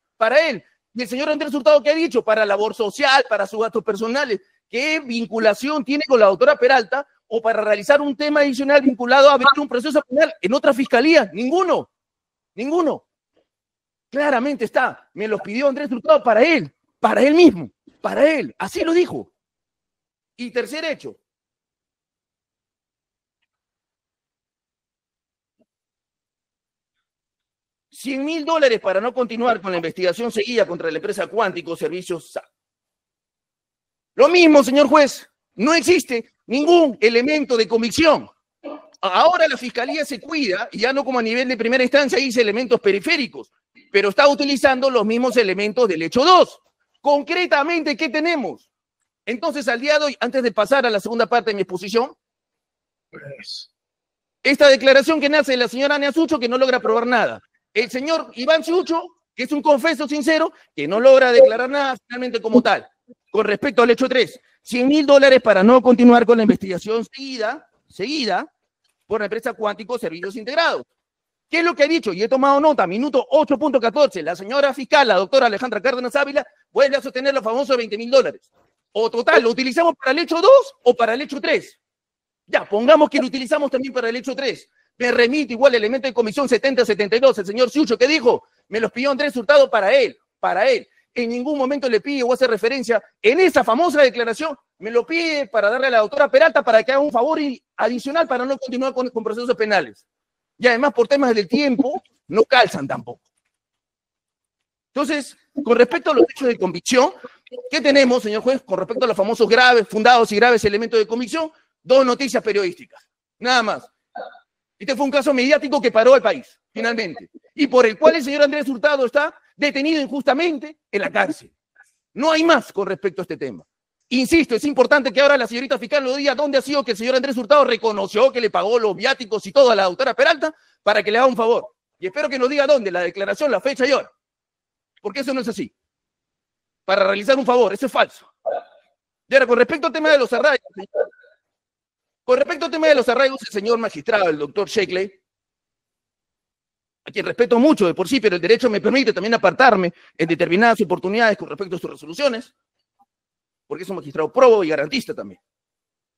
Y el señor Andrés Hurtado, ¿qué ha dicho? Para labor social, para sus gastos personales. ¿Qué vinculación tiene con la doctora Peralta o para realizar un tema adicional vinculado a abrir un proceso penal en otra fiscalía? Ninguno. Claramente está, me los pidió Andrés Hurtado para él mismo, para él, así lo dijo. Y tercer hecho. $100.000 para no continuar con la investigación seguida contra la empresa Cuántico Servicios SA. Lo mismo, señor juez, no existe ningún elemento de convicción. Ahora la fiscalía se cuida, y ya no como a nivel de primera instancia dice elementos periféricos, pero está utilizando los mismos elementos del hecho 2. Concretamente, ¿qué tenemos? Entonces, al día de hoy, antes de pasar a la segunda parte de mi exposición, esta declaración que nace de la señora Ania Sucho, que no logra probar nada. El señor Iván Sucho, que es un confeso sincero, que no logra declarar nada finalmente como tal. Con respecto al hecho 3, $100.000 para no continuar con la investigación seguida por la empresa Cuántico Servicios Integrados. ¿Qué es lo que ha dicho? Y he tomado nota, minuto 8.14. La señora fiscal, la doctora Alejandra Cárdenas Ávila, vuelve a sostener los famosos $20.000. O total, ¿lo utilizamos para el hecho 2 o para el hecho 3? Ya, pongamos que lo utilizamos también para el hecho 3. Me remite igual el elemento de comisión 70-72. El señor Sucho, ¿qué dijo? Me los pidió Andrés Hurtado para él. En ningún momento le pide o hace referencia en esa famosa declaración, me lo pide para darle a la doctora Peralta para que haga un favor adicional para no continuar con procesos penales. Y además, por temas del tiempo, no calzan tampoco. Entonces, con respecto a los hechos de convicción, ¿qué tenemos, señor juez? Con respecto a los famosos fundados y graves elementos de convicción, 2 noticias periodísticas. Nada más. Este fue un caso mediático que paró al país, finalmente, y por el cual el señor Andrés Hurtado está detenido injustamente en la cárcel. No hay más con respecto a este tema. Insisto, es importante que ahora la señorita fiscal nos diga dónde ha sido que el señor Andrés Hurtado reconoció que le pagó los viáticos y todo a la doctora Peralta para que le haga un favor. Y espero que nos diga dónde, la declaración, la fecha y hora. Porque eso no es así. Para realizar un favor, eso es falso. Y ahora, con respecto al tema de los arraigos, el señor magistrado, el doctor Shekley, a quien respeto mucho de por sí, pero el derecho me permite también apartarme en determinadas oportunidades con respecto a sus resoluciones, porque es un magistrado probo y garantista también.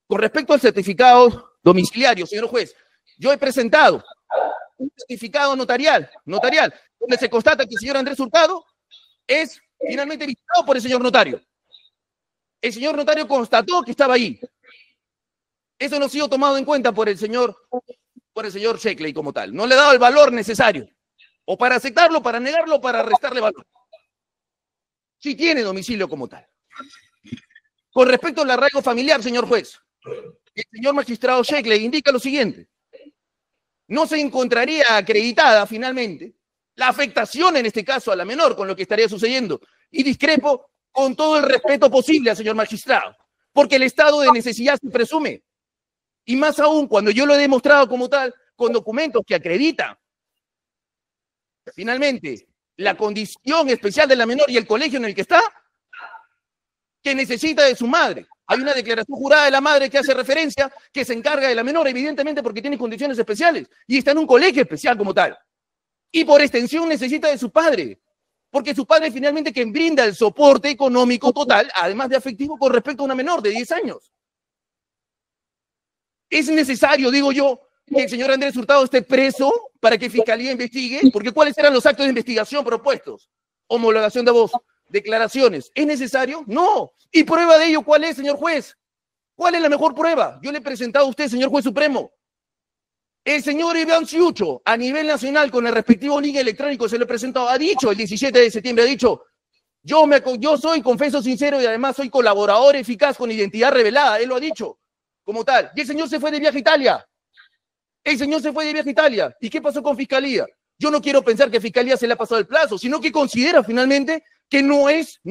Con respecto al certificado domiciliario, señor juez, yo he presentado un certificado notarial, donde se constata que el señor Andrés Hurtado es finalmente visitado por el señor notario. El señor notario constató que estaba ahí. Eso no ha sido tomado en cuenta por el señor Shekley como tal. No le ha dado el valor necesario. O para aceptarlo, para negarlo, o para restarle valor. Sí tiene domicilio como tal. Con respecto al arraigo familiar, señor juez, el señor magistrado Shekley indica lo siguiente. No se encontraría acreditada finalmente la afectación en este caso a la menor con lo que estaría sucediendo. Y discrepo con todo el respeto posible al señor magistrado, porque el estado de necesidad se presume. Y más aún cuando yo lo he demostrado como tal, con documentos que acreditan, finalmente, la condición especial de la menor y el colegio en el que está, que necesita de su madre. Hay una declaración jurada de la madre que hace referencia, que se encarga de la menor, evidentemente porque tiene condiciones especiales, y está en un colegio especial como tal. Y por extensión necesita de su padre, porque su padre finalmente quien brinda el soporte económico total, además de afectivo, con respecto a una menor de 10 años. Es necesario, digo yo, que el señor Andrés Hurtado esté preso para que Fiscalía investigue, porque ¿cuáles eran los actos de investigación propuestos? Homologación de voz, declaraciones. ¿Es necesario? No. ¿Y prueba de ello cuál es, señor juez? ¿Cuál es la mejor prueba? Yo le he presentado a usted, señor juez supremo. El señor Iván Ciucho, a nivel nacional, con el respectivo link electrónico, se lo he presentado, ha dicho el 17 de septiembre, ha dicho, yo soy confeso sincero y además soy colaborador eficaz con identidad revelada, él lo ha dicho, como tal. Y el señor se fue de viaje a Italia. El señor se fue de viaje a Italia. ¿Y qué pasó con Fiscalía? Yo no quiero pensar que Fiscalía se le ha pasado el plazo, sino que considera finalmente que no es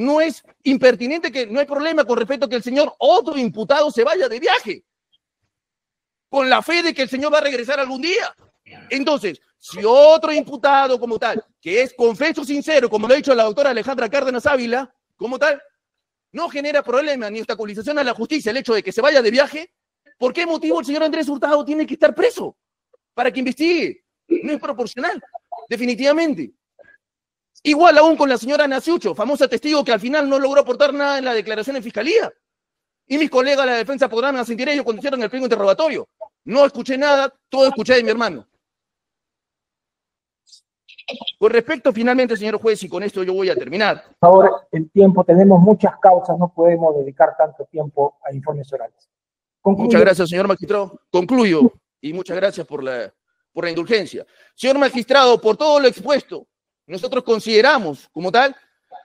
impertinente, que no hay problema con respecto a que el señor otro imputado se vaya de viaje, con la fe de que el señor va a regresar algún día. Entonces, si otro imputado como tal, que es confeso sincero, como lo ha dicho la doctora Alejandra Cárdenas Ávila, como tal, no genera problema ni obstaculización a la justicia el hecho de que se vaya de viaje, ¿por qué motivo el señor Andrés Hurtado tiene que estar preso? Para que investigue. No es proporcional, definitivamente. Igual aún con la señora Ana Ciucho, famosa testigo que al final no logró aportar nada en la declaración en Fiscalía. Y mis colegas de la defensa podrán asentir ello cuando hicieron el pliego interrogatorio. No escuché nada, todo escuché de mi hermano. Con respecto finalmente, señor juez, y con esto yo voy a terminar. Por favor, el tiempo, tenemos muchas causas, no podemos dedicar tanto tiempo a informes orales. Concluyo. Muchas gracias, señor magistrado. Concluyo, y muchas gracias por la indulgencia. Señor magistrado, por todo lo expuesto, nosotros consideramos, como tal,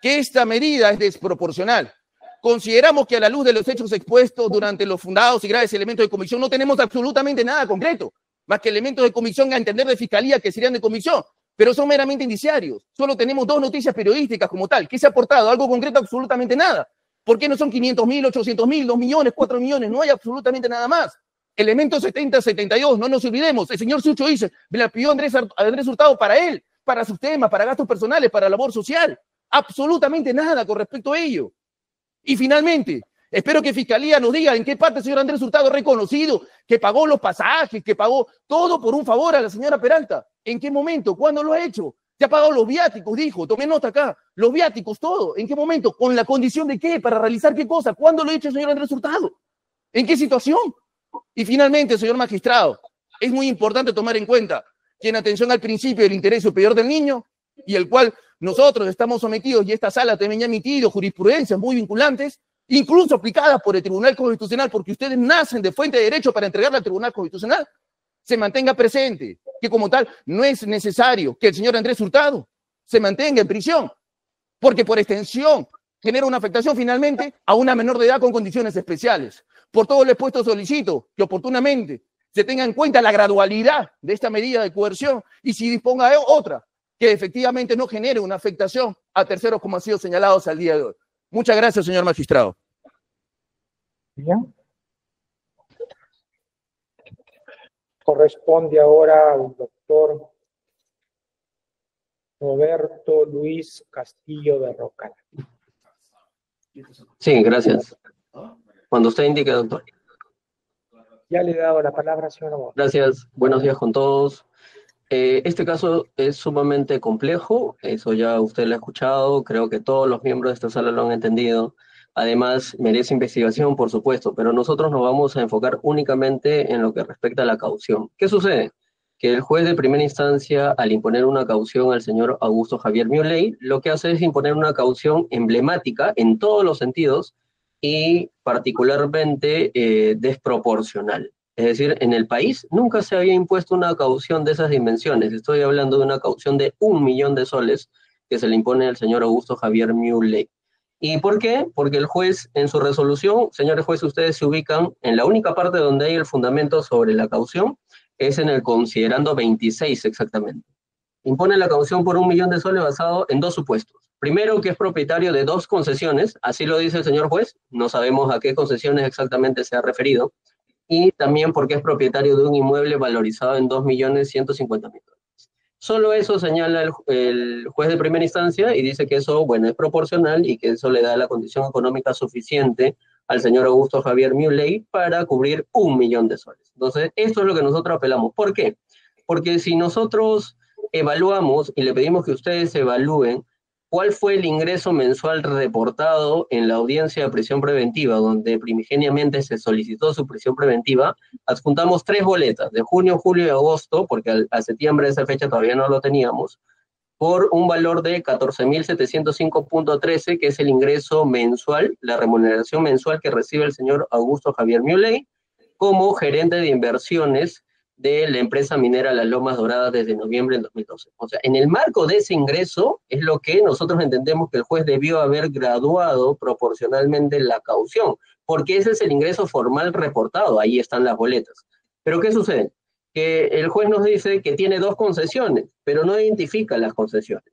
que esta medida es desproporcional. Consideramos que a la luz de los hechos expuestos durante los fundados y graves elementos de convicción no tenemos absolutamente nada concreto, más que elementos de convicción a entender de Fiscalía que serían de convicción, pero son meramente indiciarios. Solo tenemos 2 noticias periodísticas como tal. ¿Qué se ha aportado? Algo concreto, absolutamente nada. ¿Por qué no son 500.000, 800.000, 2 millones, 4 millones? No hay absolutamente nada más. Elementos 70, 72, no nos olvidemos. El señor Ciucho dice, me la pidió Andrés Hurtado para él, para sus temas, para gastos personales, para labor social. Absolutamente nada con respecto a ello. Y finalmente, espero que Fiscalía nos diga en qué parte el señor Andrés Hurtado ha reconocido que pagó los pasajes, que pagó todo por un favor a la señora Peralta. ¿En qué momento? ¿Cuándo lo ha hecho? Se ha pagado los viáticos, dijo, tomé nota acá, los viáticos, todo. ¿En qué momento? ¿Con la condición de qué? ¿Para realizar qué cosa? ¿Cuándo lo ha hecho el señor Andrés Hurtado? ¿En qué situación? Y finalmente, señor magistrado, es muy importante tomar en cuenta que en atención al principio del interés superior del niño, y el cual nosotros estamos sometidos, y esta sala también ha emitido jurisprudencias muy vinculantes, incluso aplicadas por el Tribunal Constitucional, porque ustedes nacen de fuente de derecho para entregarla al Tribunal Constitucional, se mantenga presente que como tal no es necesario que el señor Andrés Hurtado se mantenga en prisión, porque por extensión genera una afectación finalmente a una menor de edad con condiciones especiales. Por todo lo expuesto solicito que oportunamente se tenga en cuenta la gradualidad de esta medida de coerción y si disponga de otra que efectivamente no genere una afectación a terceros como han sido señalados al día de hoy. Muchas gracias, señor magistrado. Bien. Corresponde ahora al doctor Roberto Luis Castillo de Roca. Sí, gracias. Cuando usted indique, doctor. Ya le he dado la palabra, señor abogado. Gracias. Buenos días con todos. Este caso es sumamente complejo, eso ya usted lo ha escuchado, creo que todos los miembros de esta sala lo han entendido. Además, merece investigación, por supuesto, pero nosotros nos vamos a enfocar únicamente en lo que respecta a la caución. ¿Qué sucede? Que el juez de primera instancia, al imponer una caución al señor Augusto Javier Muley, lo que hace es imponer una caución emblemática en todos los sentidos y particularmente desproporcional. Es decir, en el país nunca se había impuesto una caución de esas dimensiones. Estoy hablando de una caución de 1 millón de soles que se le impone al señor Augusto Javier Muley. ¿Y por qué? Porque el juez en su resolución, señores jueces, ustedes se ubican en la única parte donde hay el fundamento sobre la caución, es en el considerando 26 exactamente. Impone la caución por 1 millón de soles basado en 2 supuestos. Primero, que es propietario de 2 concesiones, así lo dice el señor juez, no sabemos a qué concesiones exactamente se ha referido, y también porque es propietario de un inmueble valorizado en 2.150.000 dólares. Solo eso señala el juez de primera instancia y dice que eso, bueno, es proporcional y que eso le da la condición económica suficiente al señor Augusto Javier Muley para cubrir 1 millón de soles. Entonces, esto es lo que nosotros apelamos. ¿Por qué? Porque si nosotros evaluamos y le pedimos que ustedes evalúen cuál fue el ingreso mensual reportado en la audiencia de prisión preventiva, donde primigeniamente se solicitó su prisión preventiva, adjuntamos 3 boletas, de junio, julio y agosto, porque a septiembre de esa fecha todavía no lo teníamos, por un valor de 14.705.13, que es el ingreso mensual, la remuneración mensual que recibe el señor Augusto Javier Muley como gerente de inversiones de la empresa minera Las Lomas Doradas desde noviembre del 2012. O sea, en el marco de ese ingreso es lo que nosotros entendemos que el juez debió haber graduado proporcionalmente la caución, porque ese es el ingreso formal reportado, ahí están las boletas. Pero ¿qué sucede? Que el juez nos dice que tiene 2 concesiones, pero no identifica las concesiones,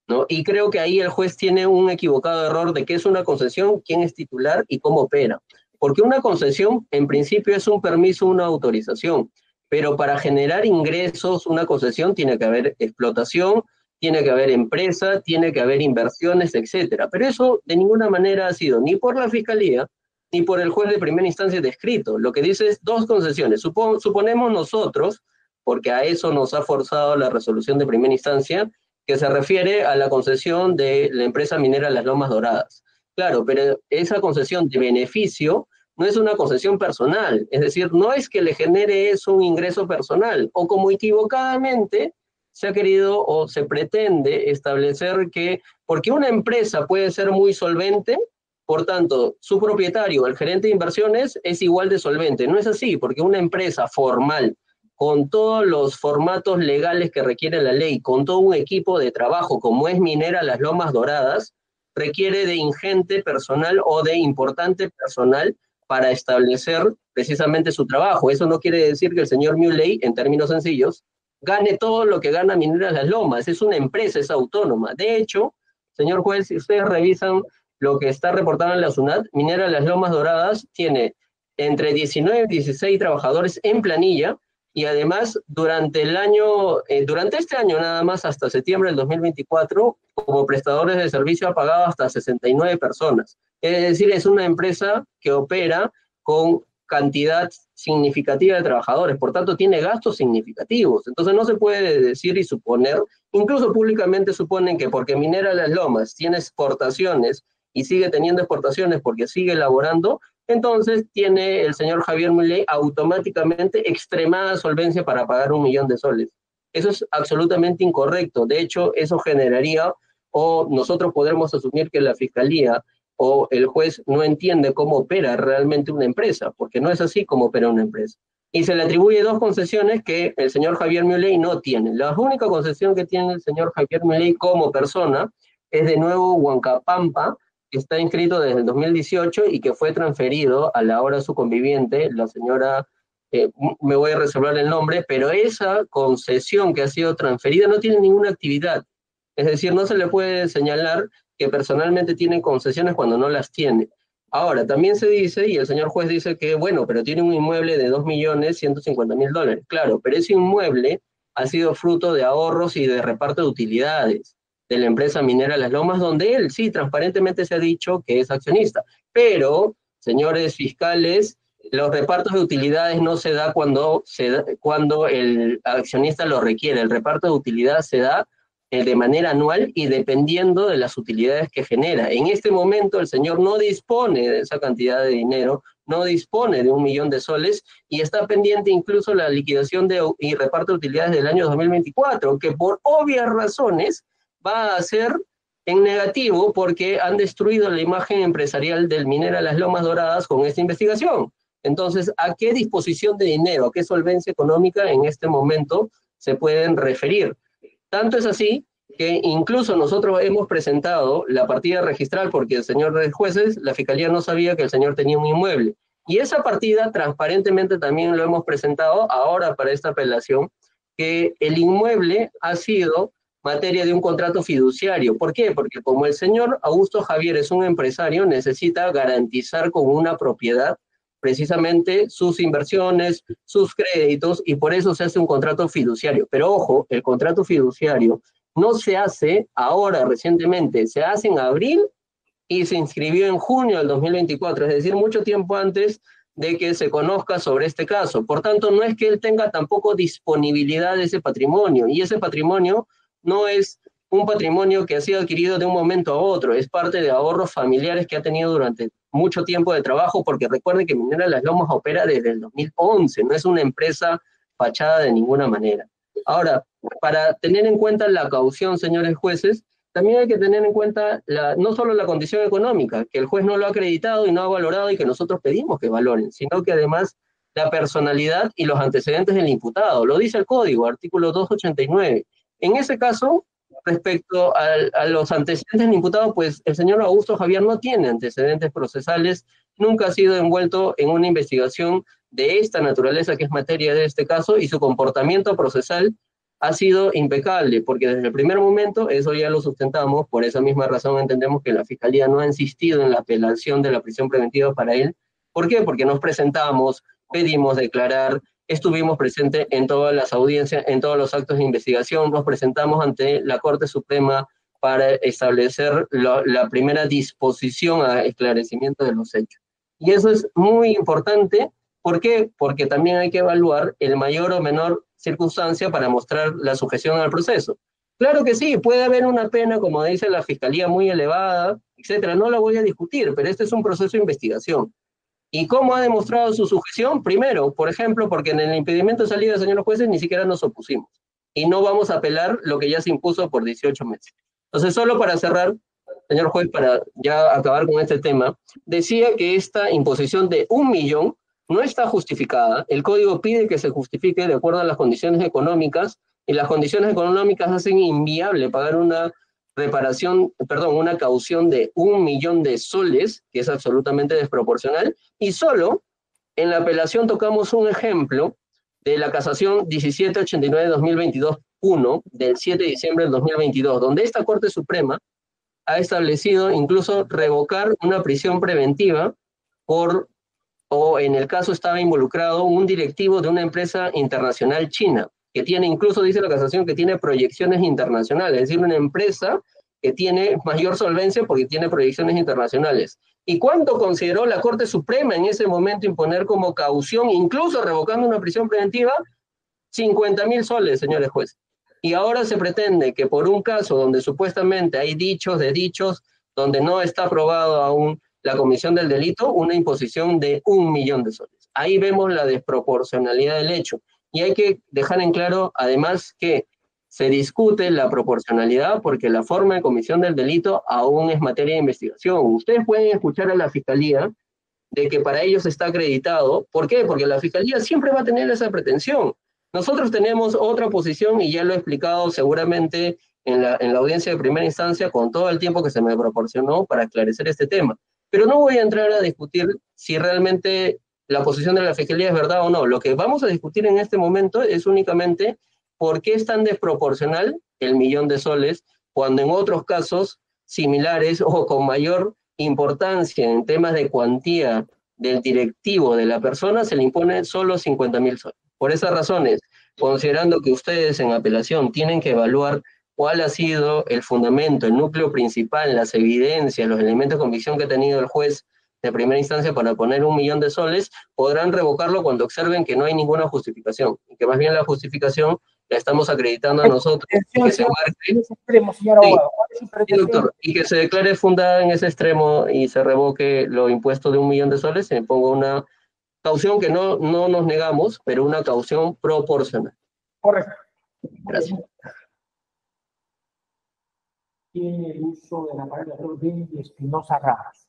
¿no? Y creo que ahí el juez tiene un equivocado error de qué es una concesión, quién es titular y cómo opera. Porque una concesión, en principio, es un permiso, una autorización, pero para generar ingresos, una concesión tiene que haber explotación, tiene que haber empresa, tiene que haber inversiones, etcétera. Pero eso de ninguna manera ha sido ni por la Fiscalía, ni por el juez de primera instancia descrito. Lo que dice es 2 concesiones. Suponemos nosotros, porque a eso nos ha forzado la resolución de primera instancia, que se refiere a la concesión de la empresa minera Las Lomas Doradas. Claro, pero esa concesión de beneficio no es una concesión personal, es decir, no es que le genere eso un ingreso personal, o como equivocadamente se ha querido o se pretende establecer que, porque una empresa puede ser muy solvente, por tanto, su propietario, el gerente de inversiones, es igual de solvente. No es así, porque una empresa formal, con todos los formatos legales que requiere la ley, con todo un equipo de trabajo, como es Minera Las Lomas Doradas, requiere de ingente personal o de importante personal para establecer precisamente su trabajo. Eso no quiere decir que el señor Muley, en términos sencillos, gane todo lo que gana Minera Las Lomas. Es una empresa, es autónoma. De hecho, señor juez, si ustedes revisan lo que está reportado en la SUNAT, Minera Las Lomas Doradas tiene entre 19 y 16 trabajadores en planilla, y además durante este año nada más, hasta septiembre del 2024, como prestadores de servicio ha pagado hasta 69 personas. Es decir, es una empresa que opera con cantidad significativa de trabajadores, por tanto tiene gastos significativos. Entonces no se puede decir y suponer, incluso públicamente suponen que porque Minera Las Lomas tiene exportaciones y sigue teniendo exportaciones porque sigue elaborando, entonces tiene el señor Javier Muley automáticamente extremada solvencia para pagar 1 millón de soles. Eso es absolutamente incorrecto. De hecho, eso generaría, o nosotros podremos asumir que la Fiscalía o el juez no entiende cómo opera realmente una empresa, porque no es así como opera una empresa. Y se le atribuye 2 concesiones que el señor Javier Muley no tiene. La única concesión que tiene el señor Javier Muley como persona es de Nuevo Huancapampa, que está inscrito desde el 2018 y que fue transferido a la hora su conviviente, la señora, me voy a reservar el nombre, pero esa concesión que ha sido transferida no tiene ninguna actividad. Es decir, no se le puede señalar que personalmente tiene concesiones cuando no las tiene. Ahora, también se dice, y el señor juez dice que, bueno, pero tiene un inmueble de 2.150.000 dólares. Claro, pero ese inmueble ha sido fruto de ahorros y de reparto de utilidades de la empresa minera Las Lomas, donde él sí transparentemente se ha dicho que es accionista. Pero, señores fiscales, los repartos de utilidades no se da cuando el accionista lo requiere. El reparto de utilidad se da de manera anual y dependiendo de las utilidades que genera. En este momento el señor no dispone de esa cantidad de dinero, no dispone de 1 millón de soles y está pendiente incluso la liquidación y reparto de utilidades del año 2024, que por obvias razones va a ser en negativo porque han destruido la imagen empresarial del Minera Las Lomas Doradas con esta investigación. Entonces, ¿a qué disposición de dinero, a qué solvencia económica en este momento se pueden referir? Tanto es así que incluso nosotros hemos presentado la partida registral porque el señor de jueces, la Fiscalía no sabía que el señor tenía un inmueble. Y esa partida transparentemente también lo hemos presentado ahora para esta apelación, que el inmueble ha sido materia de un contrato fiduciario. ¿Por qué? Porque como el señor Augusto Javier es un empresario, necesita garantizar con una propiedad precisamente sus inversiones, sus créditos, y por eso se hace un contrato fiduciario. Pero ojo, el contrato fiduciario no se hace ahora recientemente, se hace en abril y se inscribió en junio del 2024, es decir, mucho tiempo antes de que se conozca sobre este caso. Por tanto, no es que él tenga tampoco disponibilidad de ese patrimonio, y ese patrimonio no es un patrimonio que ha sido adquirido de un momento a otro, es parte de ahorros familiares que ha tenido durante mucho tiempo de trabajo, porque recuerden que Minera Las Lomas opera desde el 2011, no es una empresa fachada de ninguna manera. Ahora, para tener en cuenta la caución, señores jueces, también hay que tener en cuenta no solo la condición económica, que el juez no lo ha acreditado y no ha valorado y que nosotros pedimos que valoren, sino que además la personalidad y los antecedentes del imputado. Lo dice el Código, artículo 289. En ese caso, respecto a los antecedentes del imputado, pues el señor Augusto Javier no tiene antecedentes procesales, nunca ha sido envuelto en una investigación de esta naturaleza, que es materia de este caso, y su comportamiento procesal ha sido impecable, porque desde el primer momento, eso ya lo sustentamos, por esa misma razón entendemos que la Fiscalía no ha insistido en la apelación de la prisión preventiva para él. ¿Por qué? Porque nos presentamos, pedimos declarar, estuvimos presentes en todas las audiencias, en todos los actos de investigación, nos presentamos ante la Corte Suprema para establecer la primera disposición a esclarecimiento de los hechos. Y eso es muy importante. ¿Por qué? Porque también hay que evaluar el mayor o menor circunstancia para mostrar la sujeción al proceso. Claro que sí, puede haber una pena, como dice la Fiscalía, muy elevada, etcétera. No la voy a discutir, pero este es un proceso de investigación. ¿Y cómo ha demostrado su sujeción? Primero, por ejemplo, porque en el impedimento de salida, señores jueces, ni siquiera nos opusimos. Y no vamos a apelar lo que ya se impuso por 18 meses. Entonces, solo para cerrar, señor juez, para ya acabar con este tema, decía que esta imposición de 1 millón no está justificada. El Código pide que se justifique de acuerdo a las condiciones económicas, y las condiciones económicas hacen inviable pagar una una caución de 1 millón de soles, que es absolutamente desproporcional, y solo en la apelación tocamos un ejemplo de la casación 1789-2022-1 del 7 de diciembre del 2022, donde esta Corte Suprema ha establecido incluso revocar una prisión preventiva o en el caso estaba involucrado un directivo de una empresa internacional china, que tiene, incluso dice la casación, que tiene proyecciones internacionales, es decir, una empresa que tiene mayor solvencia porque tiene proyecciones internacionales. ¿Y cuánto consideró la Corte Suprema en ese momento imponer como caución, incluso revocando una prisión preventiva? 50.000 soles, señores jueces. Y ahora se pretende que por un caso donde supuestamente hay dichos de dichos, donde no está aprobado aún la comisión del delito, una imposición de 1 millón de soles. Ahí vemos la desproporcionalidad del hecho. Y hay que dejar en claro, además, que se discute la proporcionalidad porque la forma de comisión del delito aún es materia de investigación. Ustedes pueden escuchar a la Fiscalía de que para ellos está acreditado. ¿Por qué? Porque la Fiscalía siempre va a tener esa pretensión. Nosotros tenemos otra posición, y ya lo he explicado seguramente en la audiencia de primera instancia con todo el tiempo que se me proporcionó para esclarecer este tema. Pero no voy a entrar a discutir si realmente la posición de la Fiscalía es verdad o no. Lo que vamos a discutir en este momento es únicamente por qué es tan desproporcional el 1 millón de soles, cuando en otros casos similares o con mayor importancia en temas de cuantía del directivo de la persona se le impone solo 50.000 soles. Por esas razones, considerando que ustedes en apelación tienen que evaluar cuál ha sido el fundamento, el núcleo principal, las evidencias, los elementos de convicción que ha tenido el juez de primera instancia para poner 1 millón de soles, podrán revocarlo cuando observen que no hay ninguna justificación, y que más bien la justificación la estamos acreditando a nosotros, que se marque, sí, doctor, y que se declare fundada en ese extremo y se revoque lo impuesto de 1 millón de soles, se ponga una caución que no nos negamos, pero una caución proporcional. Correcto. Gracias. Tiene el uso de la palabra de Espinosa Ramos.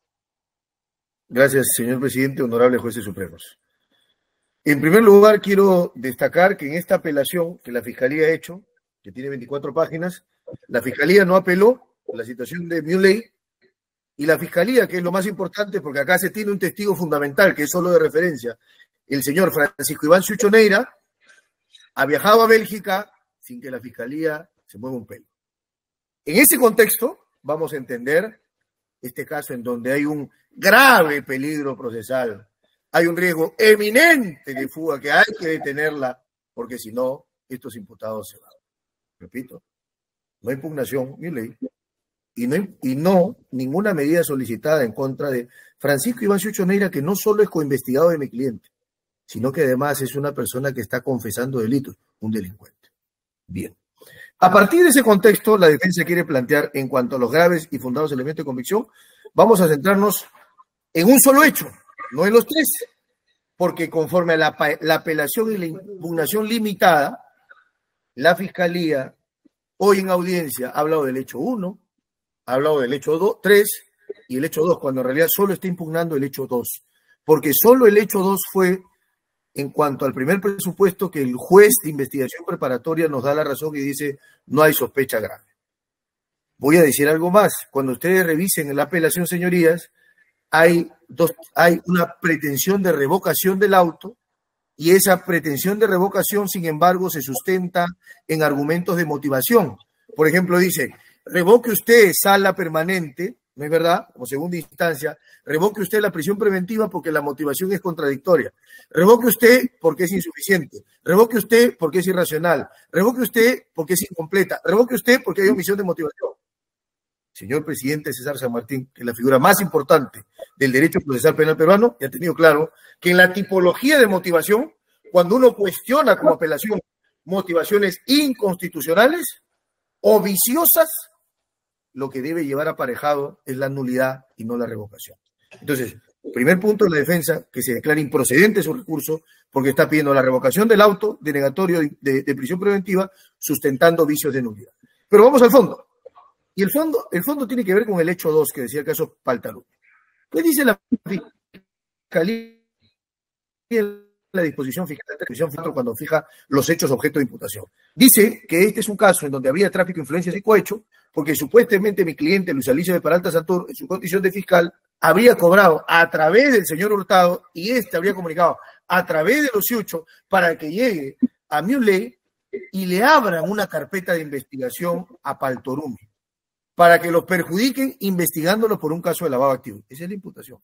Gracias, señor presidente, honorables jueces supremos. En primer lugar, quiero destacar que en esta apelación que la Fiscalía ha hecho, que tiene 24 páginas, la Fiscalía no apeló la situación de Muley, y la Fiscalía, que es lo más importante, porque acá se tiene un testigo fundamental, que es solo de referencia, el señor Francisco Iván Sucho Neira, ha viajado a Bélgica sin que la Fiscalía se mueva un pelo. En ese contexto, vamos a entender este caso en donde hay un grave peligro procesal, hay un riesgo eminente de fuga que hay que detenerla, porque si no, estos imputados se van. Repito, no hay impugnación ni ley, y no ninguna medida solicitada en contra de Francisco Iván Chucho Neira, que no solo es coinvestigado de mi cliente, sino que además es una persona que está confesando delitos, un delincuente. Bien. A partir de ese contexto, la defensa quiere plantear, en cuanto a los graves y fundados elementos de convicción, vamos a centrarnos en un solo hecho, no en los tres, porque conforme a la apelación y la impugnación limitada, la Fiscalía hoy en audiencia ha hablado del hecho 1, ha hablado del hecho 3 y el hecho 2, cuando en realidad solo está impugnando el hecho 2, porque solo el hecho 2 fue en cuanto al primer presupuesto que el juez de investigación preparatoria nos da la razón y dice no hay sospecha grave. Voy a decir algo más. Cuando ustedes revisen en la apelación, señorías, hay una pretensión de revocación del auto y esa pretensión de revocación, sin embargo, se sustenta en argumentos de motivación. Por ejemplo, dice, revoque usted sala permanente, ¿no es verdad? Como segunda instancia, revoque usted la prisión preventiva porque la motivación es contradictoria. Revoque usted porque es insuficiente. Revoque usted porque es irracional. Revoque usted porque es incompleta. Revoque usted porque hay omisión de motivación. Señor presidente César San Martín, que es la figura más importante del derecho procesal penal peruano, ya ha tenido claro que en la tipología de motivación, cuando uno cuestiona como apelación motivaciones inconstitucionales o viciosas, lo que debe llevar aparejado es la nulidad y no la revocación. Entonces, el primer punto de la defensa, que se declara improcedente su recurso porque está pidiendo la revocación del auto denegatorio de prisión preventiva sustentando vicios de nulidad. Pero vamos al fondo. Y el fondo tiene que ver con el hecho 2 que decía el caso Paltalú. ¿Qué dice la Fiscalía en la disposición fiscal cuando fija los hechos objeto de imputación? Dice que este es un caso en donde había tráfico de influencias y cohecho, porque supuestamente mi cliente Luis Alicio de Peralta Santur, en su condición de fiscal, habría cobrado a través del señor Hurtado y este habría comunicado a través de los Ciucho para que llegue a Muley y le abran una carpeta de investigación a Paltorumi, para que los perjudiquen investigándolos por un caso de lavado de activos. Esa es la imputación.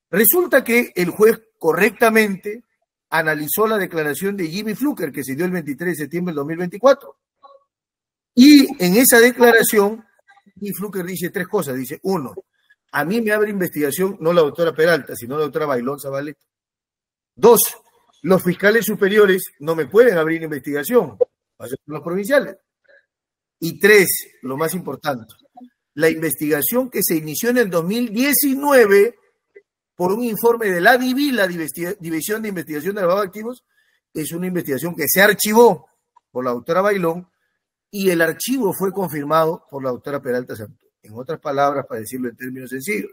Resulta que el juez correctamente analizó la declaración de Jimmy Fluker que se dio el 23 de septiembre del 2024. Y en esa declaración, Jimmy Fluker dice tres cosas. Dice, uno, a mí me abre investigación no la doctora Peralta, sino la doctora Bailón Zabaleta. Dos, los fiscales superiores no me pueden abrir investigación, va a ser los provinciales. Y tres, lo más importante, la investigación que se inició en el 2019 por un informe de la DIVI, la División de Investigación de Lavado de Activos, es una investigación que se archivó por la doctora Bailón y el archivo fue confirmado por la doctora Peralta Santur. En otras palabras, para decirlo en términos sencillos,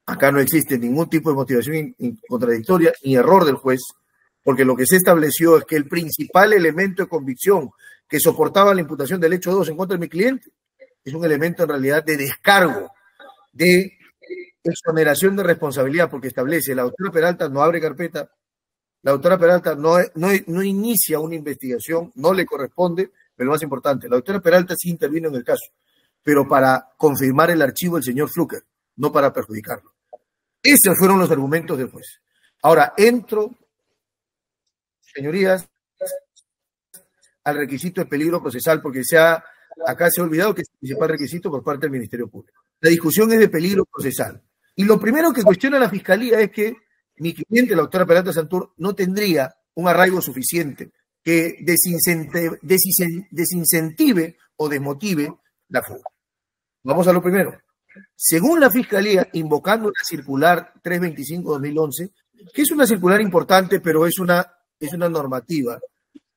acá no existe ningún tipo de motivación contradictoria ni error del juez, porque lo que se estableció es que el principal elemento de convicción que soportaba la imputación del hecho 2 en contra de mi cliente es un elemento en realidad de descargo, de exoneración de responsabilidad, porque establece la doctora Peralta no abre carpeta, la doctora Peralta no inicia una investigación, no le corresponde, pero lo más importante, la doctora Peralta sí intervino en el caso, pero para confirmar el archivo del señor Fluker, no para perjudicarlo. Esos fueron los argumentos del juez. Ahora entro, señorías, al requisito de peligro procesal, porque acá se ha olvidado que es el principal requisito por parte del Ministerio Público. La discusión es de peligro procesal. Y lo primero que cuestiona la Fiscalía es que mi cliente, la doctora Peralta Santur, no tendría un arraigo suficiente que desincentive o desmotive la fuga. Vamos a lo primero. Según la Fiscalía, invocando la circular 325-2011, que es una circular importante, pero es una normativa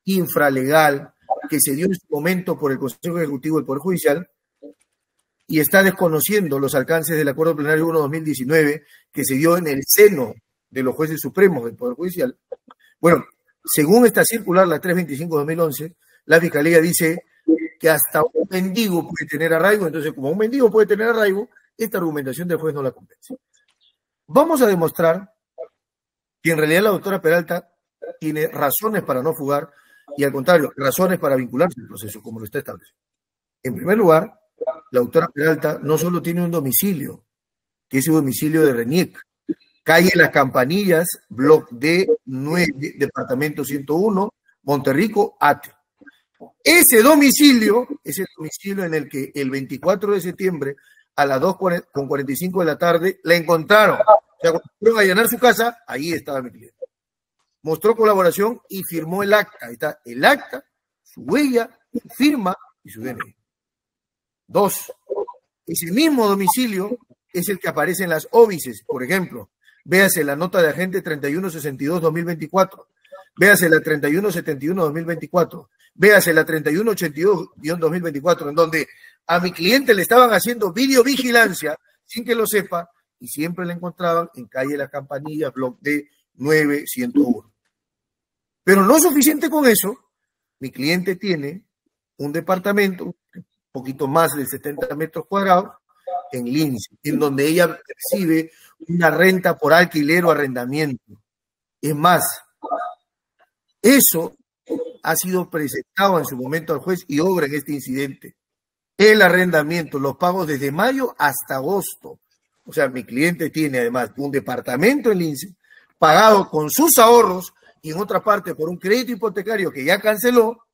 infralegal que se dio en su momento por el Consejo Ejecutivo del Poder Judicial y está desconociendo los alcances del Acuerdo Plenario 1-2019 que se dio en el seno de los jueces supremos del Poder Judicial. Bueno, según esta circular, la 325-2011, la Fiscalía dice que hasta un mendigo puede tener arraigo, entonces como un mendigo puede tener arraigo, esta argumentación del juez no la convence. Vamos a demostrar que en realidad la doctora Peralta tiene razones para no fugar y al contrario, razones para vincularse al proceso, como lo está establecido. En primer lugar, la doctora Peralta no solo tiene un domicilio, que es el domicilio de Reñic, calle Las Campanillas, bloc D9, departamento 101, Monterrico, Ate. Ese domicilio en el que el 24 de septiembre a las 2:45 de la tarde la encontraron. O sea, cuando fueron a allanar su casa, ahí estaba mi cliente. Mostró colaboración y firmó el acta. Ahí está el acta, su huella, su firma y su DNI. 2. Ese mismo domicilio es el que aparece en las óbices. Por ejemplo, véase la nota de agente 3162-2024. Véase la 3171-2024. Véase la 3182-2024, en donde a mi cliente le estaban haciendo videovigilancia sin que lo sepa y siempre la encontraban en calle Las Campanillas, bloc D9-101. Pero no suficiente con eso, mi cliente tiene un departamento, un poquito más de 70 metros cuadrados, en Lince, en donde ella percibe una renta por alquiler o arrendamiento. Es más, eso ha sido presentado en su momento al juez y obra en este incidente. El arrendamiento, los pagos desde mayo hasta agosto. O sea, mi cliente tiene además un departamento en Lince, pagado con sus ahorros y en otra parte por un crédito hipotecario que ya canceló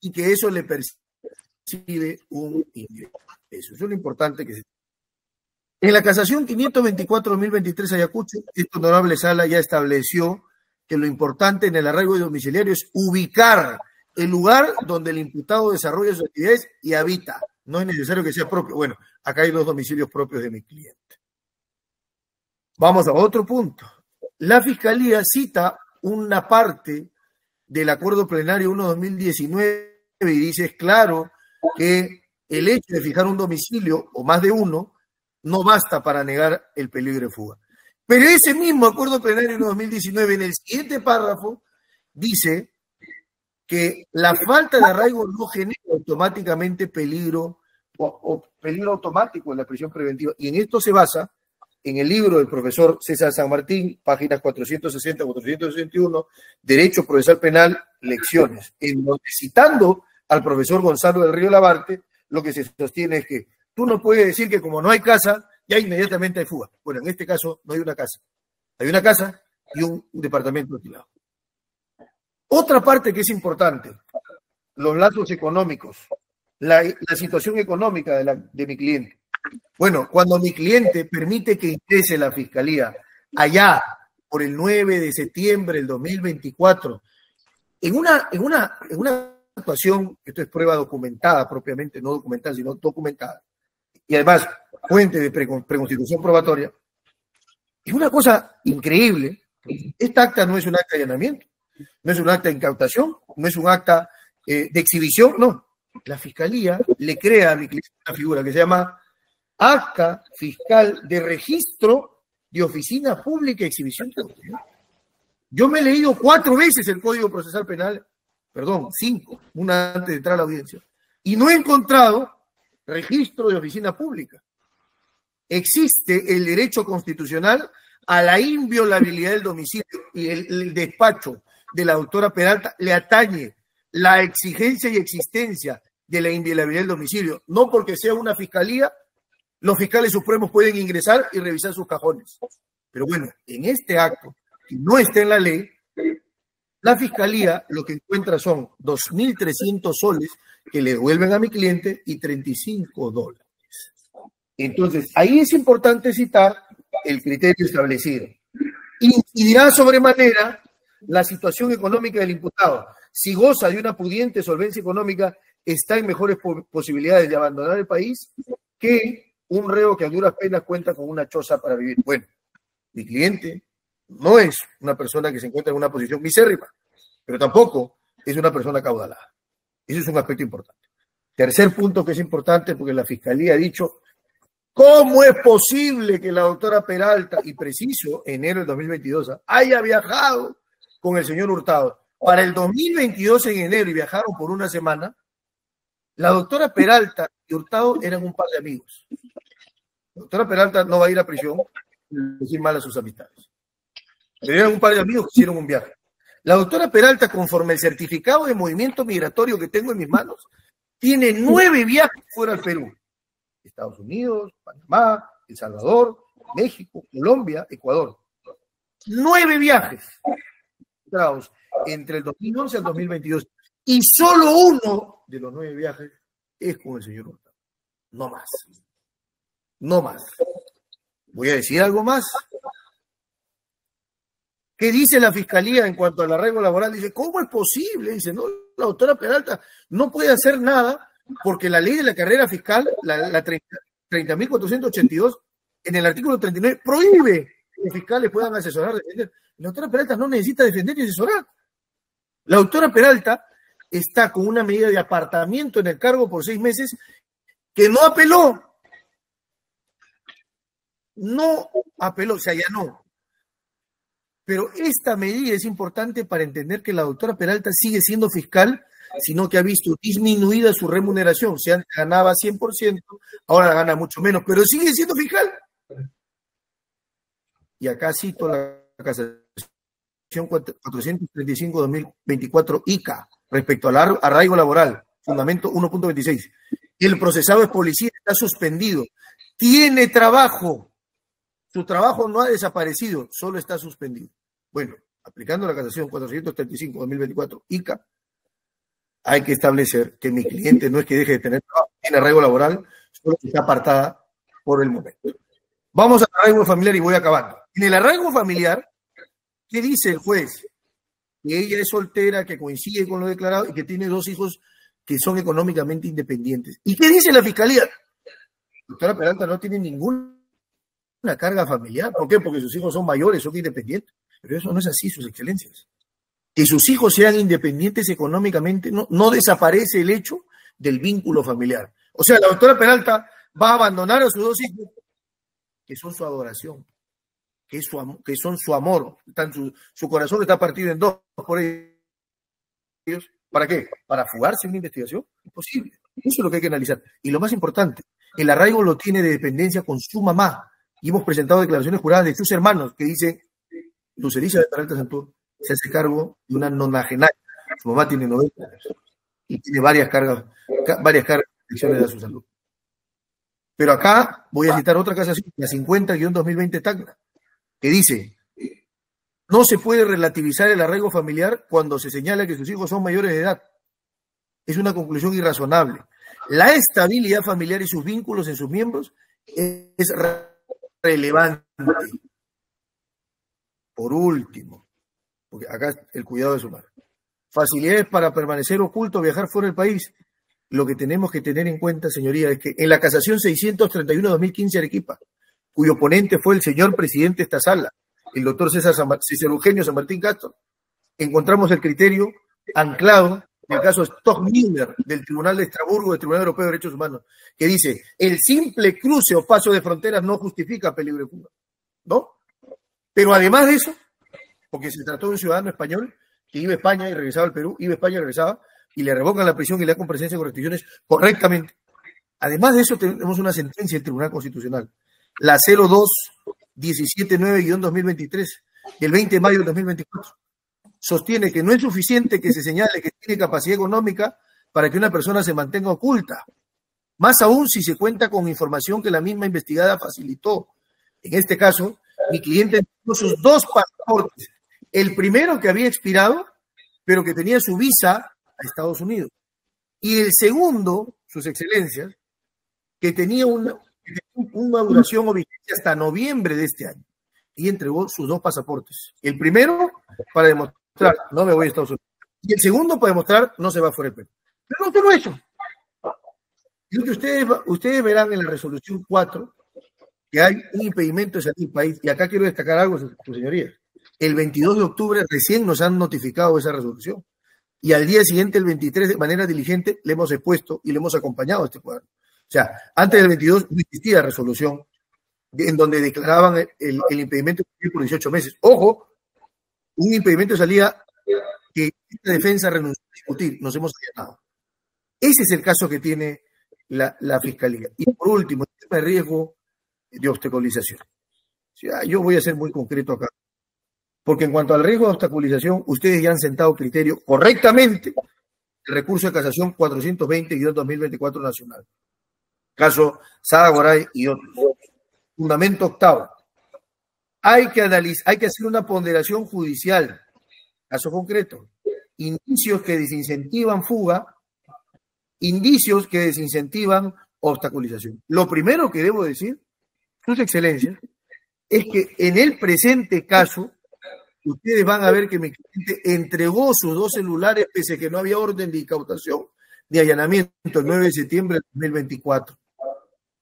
y que eso le percibe un ingreso. Eso es lo importante que se... En la casación 524-2023 Ayacucho, esta honorable sala ya estableció que lo importante en el arraigo domiciliario es ubicar el lugar donde el imputado desarrolla sus actividades y habita. No es necesario que sea propio. Bueno, acá hay 2 domicilios propios de mi cliente. Vamos a otro punto. La Fiscalía cita una parte del Acuerdo Plenario 1-2019 y dice, es claro que el hecho de fijar un domicilio o más de uno no basta para negar el peligro de fuga. Pero ese mismo Acuerdo Plenario 2019, en el siguiente párrafo, dice que la falta de arraigo no genera automáticamente peligro o peligro automático en la prisión preventiva. Y en esto se basa en el libro del profesor César San Martín, páginas 460-461, Derecho Procesal Penal, Lecciones, en donde, citando al profesor Gonzalo del Río Labarte, lo que se sostiene es que tú no puedes decir que como no hay casa, ya inmediatamente hay fuga. Bueno, en este caso no hay una casa. Hay una casa y un departamento alquilado. Otra parte que es importante, los lazos económicos, la situación económica de mi cliente. Bueno, cuando mi cliente permite que ingrese la Fiscalía allá por el 9 de septiembre del 2024, en una actuación, esto es prueba documentada propiamente, no documental, sino documentada, y además fuente de preconstitución probatoria, es una cosa increíble. Esta acta no es un acta de allanamiento, no es un acta de incautación, no es un acta de exhibición, no. La Fiscalía le crea a mi cliente una figura que se llama Acta Fiscal de Registro de Oficina Pública y Exhibición de Documento. Yo me he leído 4 veces el Código Procesal Penal, 5, una antes de entrar a la audiencia, y no he encontrado registro de oficina pública. Existe el derecho constitucional a la inviolabilidad del domicilio y el despacho de la doctora Peralta le atañe la exigencia y existencia de la inviolabilidad del domicilio. No porque sea una fiscalía, los fiscales supremos pueden ingresar y revisar sus cajones. Pero bueno, en este acto, que no está en la ley, la Fiscalía lo que encuentra son 2.300 soles que le devuelven a mi cliente y $35. Entonces, ahí es importante citar el criterio establecido. Incidirá sobremanera la situación económica del imputado. Si goza de una pudiente solvencia económica, está en mejores posibilidades de abandonar el país que un reo que a duras penas cuenta con una choza para vivir. Bueno, mi cliente no es una persona que se encuentra en una posición misérrima, pero tampoco es una persona caudalada. Ese es un aspecto importante. Tercer punto que es importante, porque la Fiscalía ha dicho, ¿cómo es posible que la doctora Peralta, y preciso, enero del 2022, haya viajado con el señor Hurtado? Para el 2022 en enero, y viajaron por una semana, la doctora Peralta y Hurtado eran un par de amigos. La doctora Peralta no va a ir a prisión, decir mal a sus amistades. Pero eran un par de amigos que hicieron un viaje. La doctora Peralta, conforme el certificado de movimiento migratorio que tengo en mis manos, tiene 9 viajes fuera del Perú. Estados Unidos, Panamá, El Salvador, México, Colombia, Ecuador. 9 viajes entre el 2011 al 2022. Y solo uno de los 9 viajes es con el señor Hurtado. No más. No más. Voy a decir algo más. ¿Qué dice la Fiscalía en cuanto al arraigo laboral? Dice, ¿cómo es posible? Dice, no, la doctora Peralta no puede hacer nada porque la ley de la carrera fiscal, la 30.482, en el artículo 39, prohíbe que los fiscales puedan asesorar, defender. La doctora Peralta no necesita defender ni asesorar. La doctora Peralta está con una medida de apartamiento en el cargo por 6 meses que no apeló. No apeló, se allanó. Pero esta medida es importante para entender que la doctora Peralta sigue siendo fiscal, sino que ha visto disminuida su remuneración. Si antes ganaba 100%, ahora la gana mucho menos, pero sigue siendo fiscal. Y acá cito la casación 435-2024 ICA respecto al arraigo laboral, fundamento 1.26. El procesado es policía, está suspendido, tiene trabajo. Su trabajo no ha desaparecido, solo está suspendido. Bueno, aplicando la casación 435-2024 ICA, hay que establecer que mi cliente no es que deje de tener trabajo, tiene arraigo laboral, solo está apartada por el momento. Vamos al arraigo familiar y voy acabando. En el arraigo familiar, ¿qué dice el juez? Que ella es soltera, que coincide con lo declarado y que tiene 2 hijos que son económicamente independientes. ¿Y qué dice la Fiscalía? Doctora Peralta no tiene ninguna carga familiar. ¿Por qué? Porque sus hijos son mayores, son independientes. Pero eso no es así, sus excelencias. Que sus hijos sean independientes económicamente no desaparece el hecho del vínculo familiar. O sea, la doctora Peralta va a abandonar a sus 2 hijos, que son su adoración, que son su amor. Su corazón está partido en 2 por ellos. ¿Para qué? ¿Para fugarse en una investigación? Imposible. Eso es lo que hay que analizar. Y lo más importante, el arraigo lo tiene de dependencia con su mamá. Y hemos presentado declaraciones juradas de sus hermanos que dicen, Luz Elizabeth Peralta Santur se hace cargo de una nonagenaria. Su mamá tiene 90 años y tiene varias cargas de restricciones a su salud. Pero acá voy a citar otra casación, la 50-2020 Tacna, que dice, no se puede relativizar el arraigo familiar cuando se señala que sus hijos son mayores de edad. Es una conclusión irrazonable. La estabilidad familiar y sus vínculos en sus miembros es relevante. Por último, porque acá el cuidado de su madre. Facilidades para permanecer oculto, viajar fuera del país. Lo que tenemos que tener en cuenta, señoría, es que en la casación 631-2015 Arequipa, cuyo ponente fue el señor presidente de esta sala, el doctor César Eugenio San Martín Castro, encontramos el criterio anclado en el caso Stockmiller del Tribunal de Estrasburgo, del Tribunal Europeo de Derechos Humanos, que dice, el simple cruce o paso de fronteras no justifica peligro de fuga, ¿no? Pero además de eso, porque se trató de un ciudadano español que iba a España y regresaba al Perú, iba a España y regresaba, y le revocan la prisión y le dan comparecencia con restricciones correctamente. Además de eso, tenemos una sentencia del Tribunal Constitucional, la 02-179-2023, del 20 de mayo del 2024. Sostiene que no es suficiente que se señale que tiene capacidad económica para que una persona se mantenga oculta. Más aún si se cuenta con información que la misma investigada facilitó. En este caso, mi cliente tuvo sus 2 pasaportes. El primero que había expirado, pero que tenía su visa a Estados Unidos. Y el segundo, sus excelencias, que tenía una duración o vigencia hasta noviembre de este año. Y entregó sus 2 pasaportes. El primero para demostrar, no me voy a Estados Unidos. Y el segundo para demostrar, no se va fuera del Perú. Pero no tengo eso. Y lo que ustedes verán en la resolución 4, que hay un impedimento de salir del país. Y acá quiero destacar algo, su señoría. El 22 de octubre recién nos han notificado esa resolución. Y al día siguiente, el 23, de manera diligente, le hemos expuesto y le hemos acompañado a este cuadro. O sea, antes del 22 no existía resolución en donde declaraban el impedimento por 18 meses. Ojo, un impedimento de salida que esta defensa renunció a discutir, nos hemos allanado. Ese es el caso que tiene la Fiscalía. Y por último, el tema de riesgo de obstaculización. O sea, yo voy a ser muy concreto acá. Porque en cuanto al riesgo de obstaculización, ustedes ya han sentado criterio correctamente el recurso de casación 420-2024 nacional. Caso Sada Goray y otros. Fundamento octavo. Hay que hacer una ponderación judicial. Caso concreto. Indicios que desincentivan fuga, indicios que desincentivan obstaculización. Lo primero que debo decir, Sus Excelencias, es que en el presente caso, ustedes van a ver que mi cliente entregó sus 2 celulares pese a que no había orden de incautación de allanamiento el 9 de septiembre de 2024.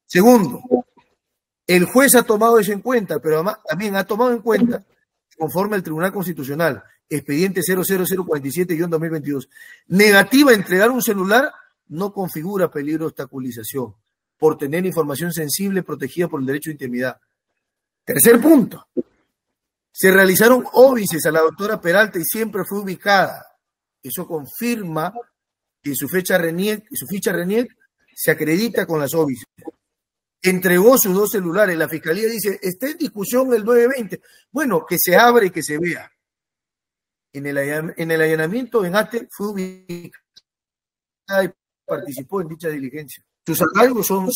Segundo, el juez ha tomado eso en cuenta, pero además también ha tomado en cuenta, conforme al Tribunal Constitucional, expediente 00047-2022, negativa a entregar un celular no configura peligro de obstaculización por tener información sensible protegida por el derecho de intimidad. Tercer punto. Se realizaron óbices a la doctora Peralta y siempre fue ubicada. Eso confirma que su ficha RENIEC se acredita con las óbices. Entregó sus 2 celulares. La fiscalía dice, está en discusión el 920. Bueno, que se abra y que se vea. En el allanamiento en ATE fue ubicada y participó en dicha diligencia. Sus arraigos son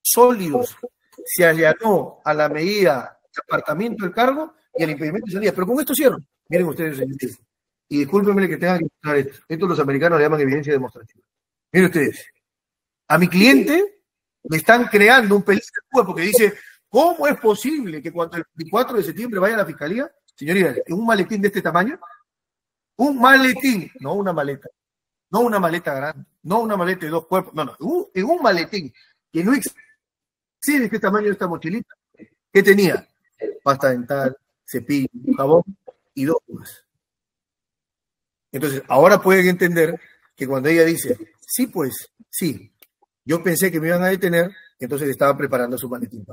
sólidos. Se allanó a la medida de apartamiento del cargo y el impedimento de salida. Pero con esto cierro. Miren ustedes, señores. Y discúlpenme que tengan que mostrar esto. Esto los americanos le llaman evidencia demostrativa. Miren ustedes. A mi cliente me están creando un peligro porque dice, ¿cómo es posible que cuando el 24 de septiembre vaya a la fiscalía, señorías, en un maletín de este tamaño, un maletín, no una maleta, no una maleta grande, no una maleta de 2 cuerpos, no, en un maletín que no excede este tamaño de esta mochilita, ¿qué tenía? Pasta dental, cepillo, jabón y 2 más. Entonces, ahora pueden entender que cuando ella dice, sí, pues, sí, yo pensé que me iban a detener, entonces estaba preparando su maletín.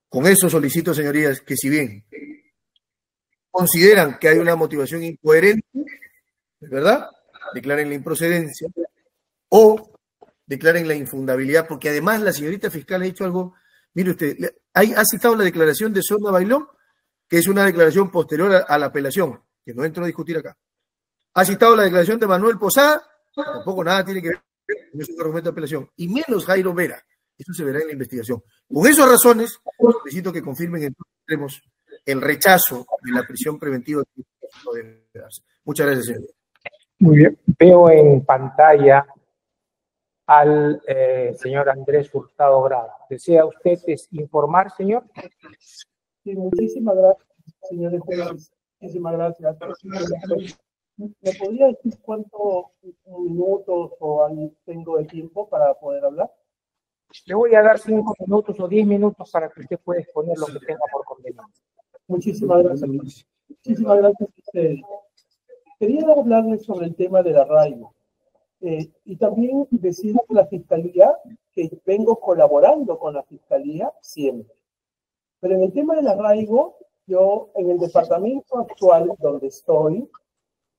Con eso solicito, señorías, que si bien consideran que hay una motivación incoherente, ¿verdad? Declaren la improcedencia o declaren la infundabilidad, porque además la señorita fiscal ha dicho algo, mire usted, ha citado la declaración de Sorna Bailón, que es una declaración posterior a la apelación, que no entro a discutir acá. Ha citado la declaración de Manuel Posada, tampoco nada tiene que ver con ese argumento de apelación, y menos Jairo Vera. Eso se verá en la investigación. Con esas razones, necesito que confirmen en todos los extremos el rechazo de la prisión preventiva. Muchas gracias, señor. Muy bien. Veo en pantalla al señor Andrés Hurtado Grada. ¿Desea usted informar, señor? Sí, muchísimas gracias, señores jueces. Muchísimas gracias. ¿Me podría decir cuántos minutos o años tengo de tiempo para poder hablar? Le voy a dar 5 minutos o 10 minutos para que usted pueda exponer lo que tenga por conveniencia. Muchísimas gracias. Muchísimas gracias a ustedes. Quería hablarles sobre el tema del arraigo. Y también decir a la Fiscalía que vengo colaborando con la Fiscalía siempre. Pero en el tema del arraigo, yo en el departamento actual donde estoy,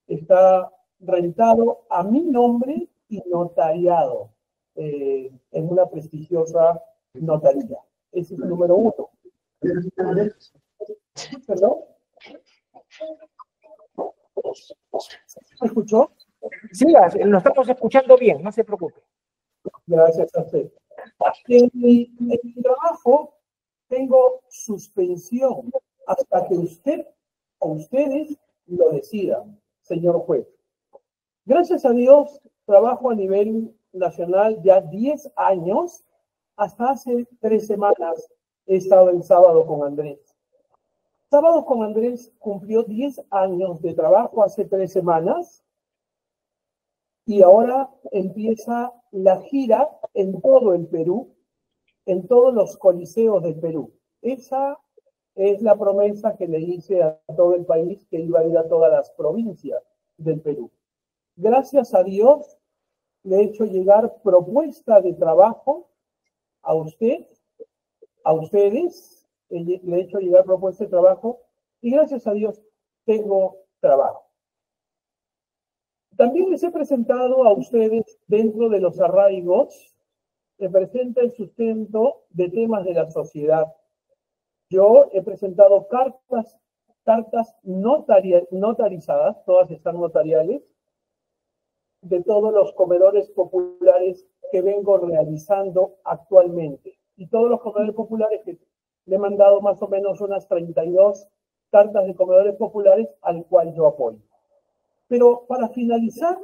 está rentado a mi nombre y notariado en una prestigiosa notaría. Ese es el número 1. ¿Perdón? ¿Me escuchó? Sí, lo estamos escuchando bien, no se preocupe. Gracias a usted. En mi trabajo tengo suspensión hasta que usted o ustedes lo decidan, señor juez. Gracias a Dios, trabajo a nivel nacional ya 10 años. Hasta hace 3 semanas he estado el sábado con Andrés. Sábado con Andrés cumplió 10 años de trabajo hace 3 semanas. Y ahora empieza la gira en todo el Perú, en todos los coliseos del Perú. Esa es la promesa que le hice a todo el país, que iba a ir a todas las provincias del Perú. Gracias a Dios, le he hecho llegar propuesta de trabajo a usted, a ustedes, le he hecho llegar propuesta de trabajo y gracias a Dios tengo trabajo. También les he presentado a ustedes, dentro de los arraigos, se presenta el sustento de temas de la sociedad. Yo he presentado cartas notarizadas, todas están notariales, de todos los comedores populares que vengo realizando actualmente. Y todos los comedores populares que le he mandado más o menos unas 32 cartas de comedores populares al cual yo apoyo. Pero para finalizar,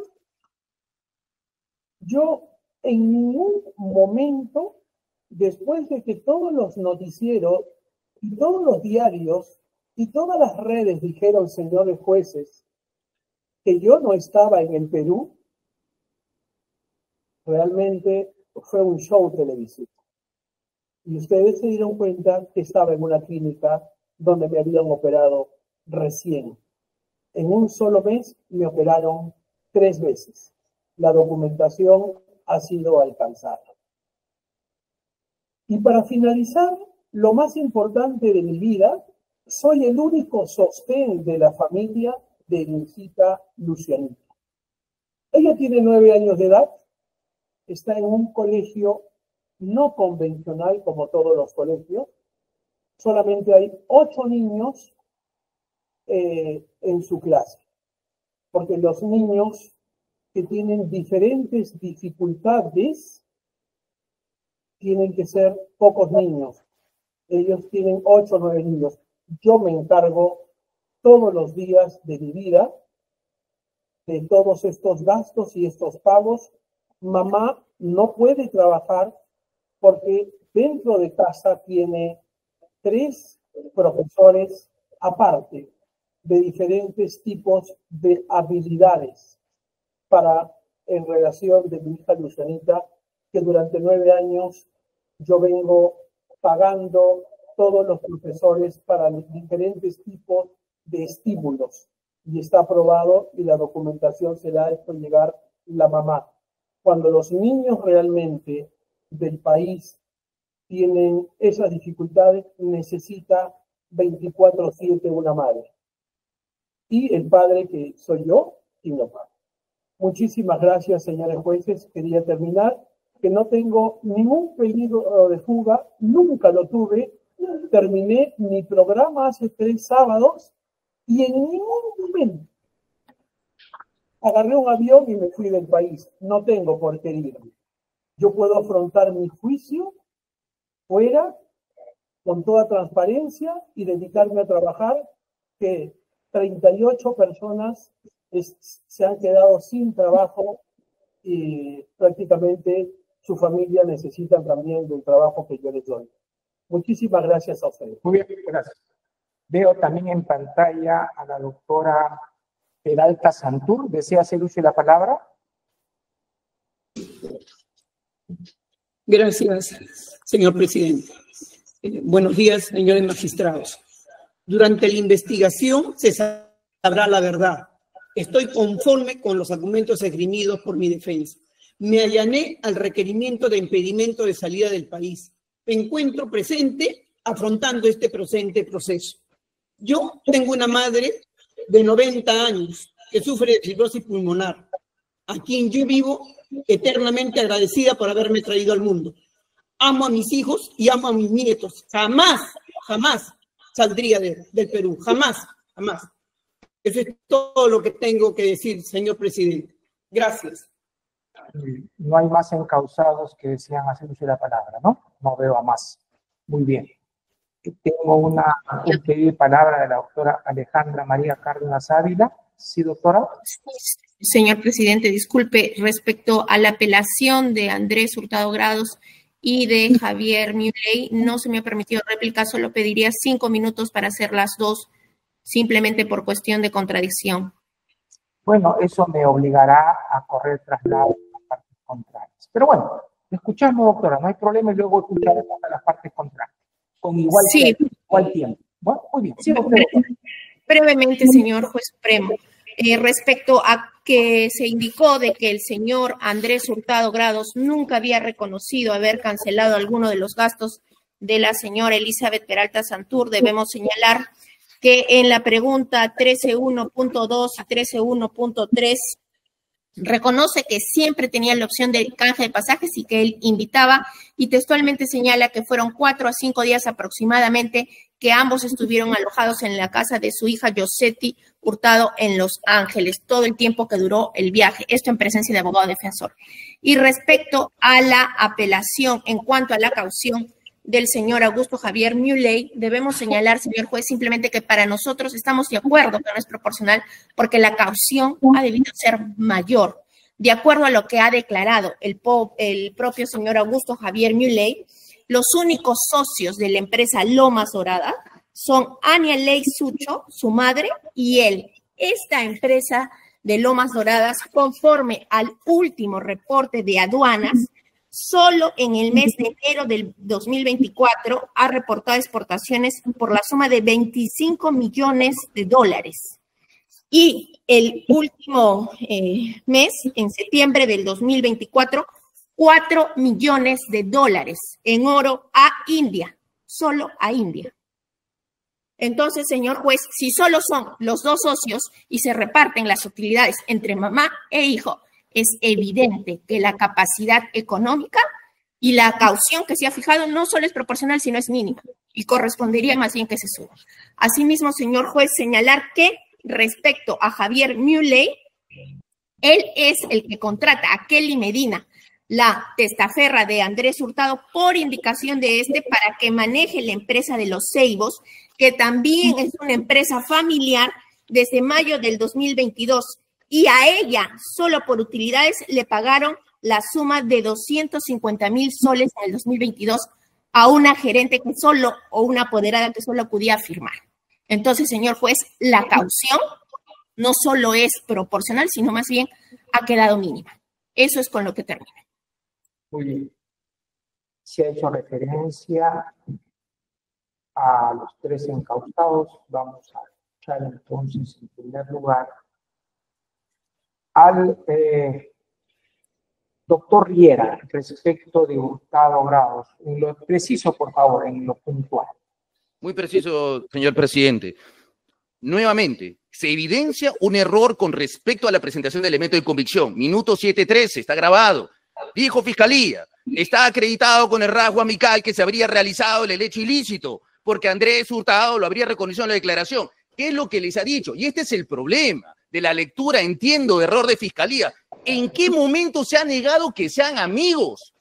yo en ningún momento, después de que todos los noticieros y todos los diarios y todas las redes dijeron, señores jueces, que yo no estaba en el Perú, realmente fue un show televisivo. Y ustedes se dieron cuenta que estaba en una clínica donde me habían operado recién. En un solo mes me operaron 3 veces. La documentación ha sido alcanzada. Y para finalizar, lo más importante de mi vida, soy el único sostén de la familia de mi hijita Lucianita. Ella tiene 9 años de edad, está en un colegio no convencional como todos los colegios, solamente hay 8 niños en su clase, porque los niños que tienen diferentes dificultades tienen que ser pocos niños. Ellos tienen 8 o 9 niños. Yo me encargo todos los días de mi vida de todos estos gastos y estos pagos. Mamá no puede trabajar porque dentro de casa tiene 3 profesores aparte de diferentes tipos de habilidades en relación de mi hija Lucianita, que durante 9 años yo vengo pagando todos los profesores para los diferentes tipos de estímulos. Y está aprobado y la documentación se la ha hecho llegar la mamá. Cuando los niños realmente del país tienen esas dificultades, necesita 24/7 una madre. Y el padre, que soy yo, quien lo paga. Muchísimas gracias, señores jueces. Quería terminar, que no tengo ningún peligro de fuga, nunca lo tuve. Terminé mi programa hace 3 sábados y en ningún momento agarré un avión y me fui del país. No tengo por qué irme. Yo puedo afrontar mi juicio fuera con toda transparencia y dedicarme a trabajar, que 38 personas se han quedado sin trabajo y prácticamente su familia necesita también del trabajo que yo les doy. Muchísimas gracias a ustedes. Muy bien, gracias. Veo también en pantalla a la doctora Peralta Santur. ¿Desea hacer uso de la palabra? Gracias, señor presidente. Buenos días, señores magistrados. Durante la investigación se sabrá la verdad. Estoy conforme con los argumentos esgrimidos por mi defensa. Me allané al requerimiento de impedimento de salida del país. Me encuentro presente afrontando este presente proceso. Yo tengo una madre de 90 años que sufre de fibrosis pulmonar, a quien yo vivo eternamente agradecida por haberme traído al mundo. Amo a mis hijos y amo a mis nietos. Jamás saldría del Perú. Jamás. Eso es todo lo que tengo que decir, señor presidente. Gracias. No hay más encausados que desean hacer uso de la palabra, ¿no? No veo a más. Muy bien. Tengo un pedido de palabra de la doctora Alejandra María Cárdenas Ávila. ¿Sí, doctora? Señor presidente, disculpe, respecto a la apelación de Andrés Hurtado Grados y de Javier Muley, no se me ha permitido réplica, solo pediría 5 minutos para hacer las dos, simplemente por cuestión de contradicción. Bueno, eso me obligará a correr tras las partes contrarias. Pero bueno, escuchamos, doctora, no hay problema, y luego escucharemos a las partes contrarias. Con igual tiempo. Bueno, muy bien. Sí, brevemente, señor juez supremo, respecto a que se indicó de que el señor Andrés Hurtado Grados nunca había reconocido haber cancelado alguno de los gastos de la señora Elizabeth Peralta Santur, debemos señalar que en la pregunta 13.1.2 y 13.1.3 reconoce que siempre tenía la opción de canje de pasajes y que él invitaba, y textualmente señala que fueron 4 a 5 días aproximadamente que ambos estuvieron alojados en la casa de su hija Yosetti Hurtado en Los Ángeles todo el tiempo que duró el viaje, esto en presencia de abogado defensor. Y respecto a la apelación en cuanto a la caución del señor Augusto Javier Muley, debemos señalar, señor juez, simplemente que para nosotros estamos de acuerdo que no es proporcional porque la caución ha debido ser mayor. De acuerdo a lo que ha declarado el propio señor Augusto Javier Muley, los únicos socios de la empresa Lomas Doradas son Ania Ley Sucho, su madre, y él. Esta empresa de Lomas Doradas, conforme al último reporte de aduanas, solo en el mes de enero del 2024 ha reportado exportaciones por la suma de $25 millones. Y el último mes, en septiembre del 2024, $4 millones en oro a India, solo a India. Entonces, señor juez, si solo son los dos socios y se reparten las utilidades entre mamá e hijo, es evidente que la capacidad económica y la caución que se ha fijado no solo es proporcional, sino es mínima y correspondería más bien que se suba. Asimismo, señor juez, señalar que respecto a Javier Muley, él es el que contrata a Kelly Medina, la testaferra de Andrés Hurtado, por indicación de este para que maneje la empresa de Los Ceibos, que también es una empresa familiar desde mayo del 2022, y a ella, solo por utilidades, le pagaron la suma de 250,000 soles en el 2022 a una gerente que solo, o una apoderada que solo acudía a firmar. Entonces, señor juez, la caución no solo es proporcional, sino más bien ha quedado mínima. Eso es con lo que termina. Muy bien. Se ha hecho referencia a los tres encausados. Vamos a escuchar entonces, en primer lugar, al doctor Riera, respecto de Hurtado Grados. En lo preciso, por favor, en lo puntual. Muy preciso, señor presidente. Nuevamente, se evidencia un error con respecto a la presentación de elementos de convicción. Minuto 7:13, está grabado. Dijo Fiscalía, está acreditado con el rasgo amical que se habría realizado el hecho ilícito, porque Andrés Hurtado lo habría reconocido en la declaración. ¿Qué es lo que les ha dicho? Y este es el problema de la lectura, entiendo, de error de Fiscalía. ¿En qué momento se ha negado que sean amigos?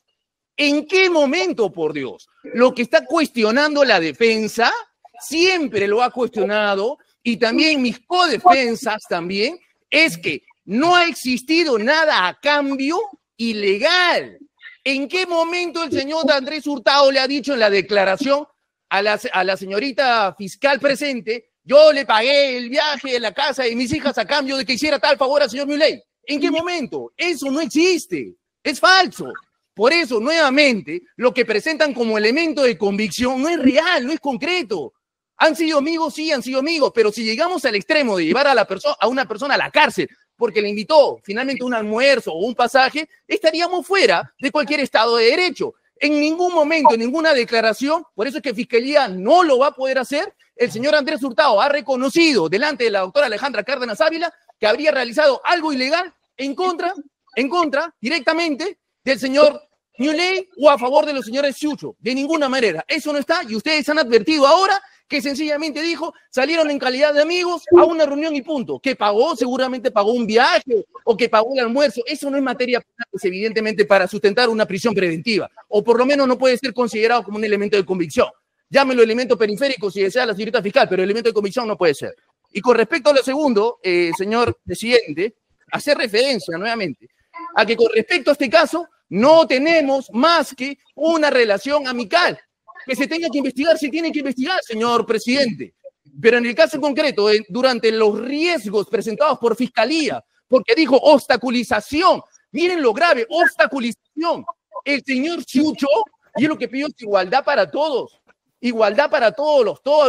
¿En qué momento, por Dios? Lo que está cuestionando la defensa, siempre lo ha cuestionado, y también mis codefensas también, es que no ha existido nada a cambio ilegal. ¿En qué momento el señor Andrés Hurtado le ha dicho en la declaración a la señorita fiscal presente, yo le pagué el viaje de la casa de mis hijas a cambio de que hiciera tal favor al señor Muley? ¿En qué momento? Eso no existe, es falso. Por eso, nuevamente, lo que presentan como elemento de convicción no es real, no es concreto. ¿Han sido amigos? Sí, han sido amigos, pero si llegamos al extremo de llevar a una persona a la cárcel porque le invitó finalmente un almuerzo o un pasaje, estaríamos fuera de cualquier Estado de Derecho. En ningún momento, en ninguna declaración, por eso es que Fiscalía no lo va a poder hacer, el señor Andrés Hurtado ha reconocido delante de la doctora Alejandra Cárdenas Ávila que habría realizado algo ilegal en contra directamente del señor Muley o a favor de los señores Sucho. De ninguna manera. Eso no está, y ustedes han advertido ahora que sencillamente dijo, salieron en calidad de amigos a una reunión y punto. Que pagó, seguramente pagó un viaje o que pagó el almuerzo. Eso no es materia penal, evidentemente, para sustentar una prisión preventiva. O por lo menos no puede ser considerado como un elemento de convicción. Llámelo elemento periférico si desea la señorita fiscal, pero elemento de convicción no puede ser. Y con respecto a lo segundo, señor presidente, hacer referencia nuevamente a que con respecto a este caso no tenemos más que una relación amical. Que se tenga que investigar, se tiene que investigar, señor presidente. Pero en el caso concreto, durante los riesgos presentados por Fiscalía, porque dijo obstaculización, miren lo grave, obstaculización. El señor Sucho, y es lo que pidió, es igualdad para todos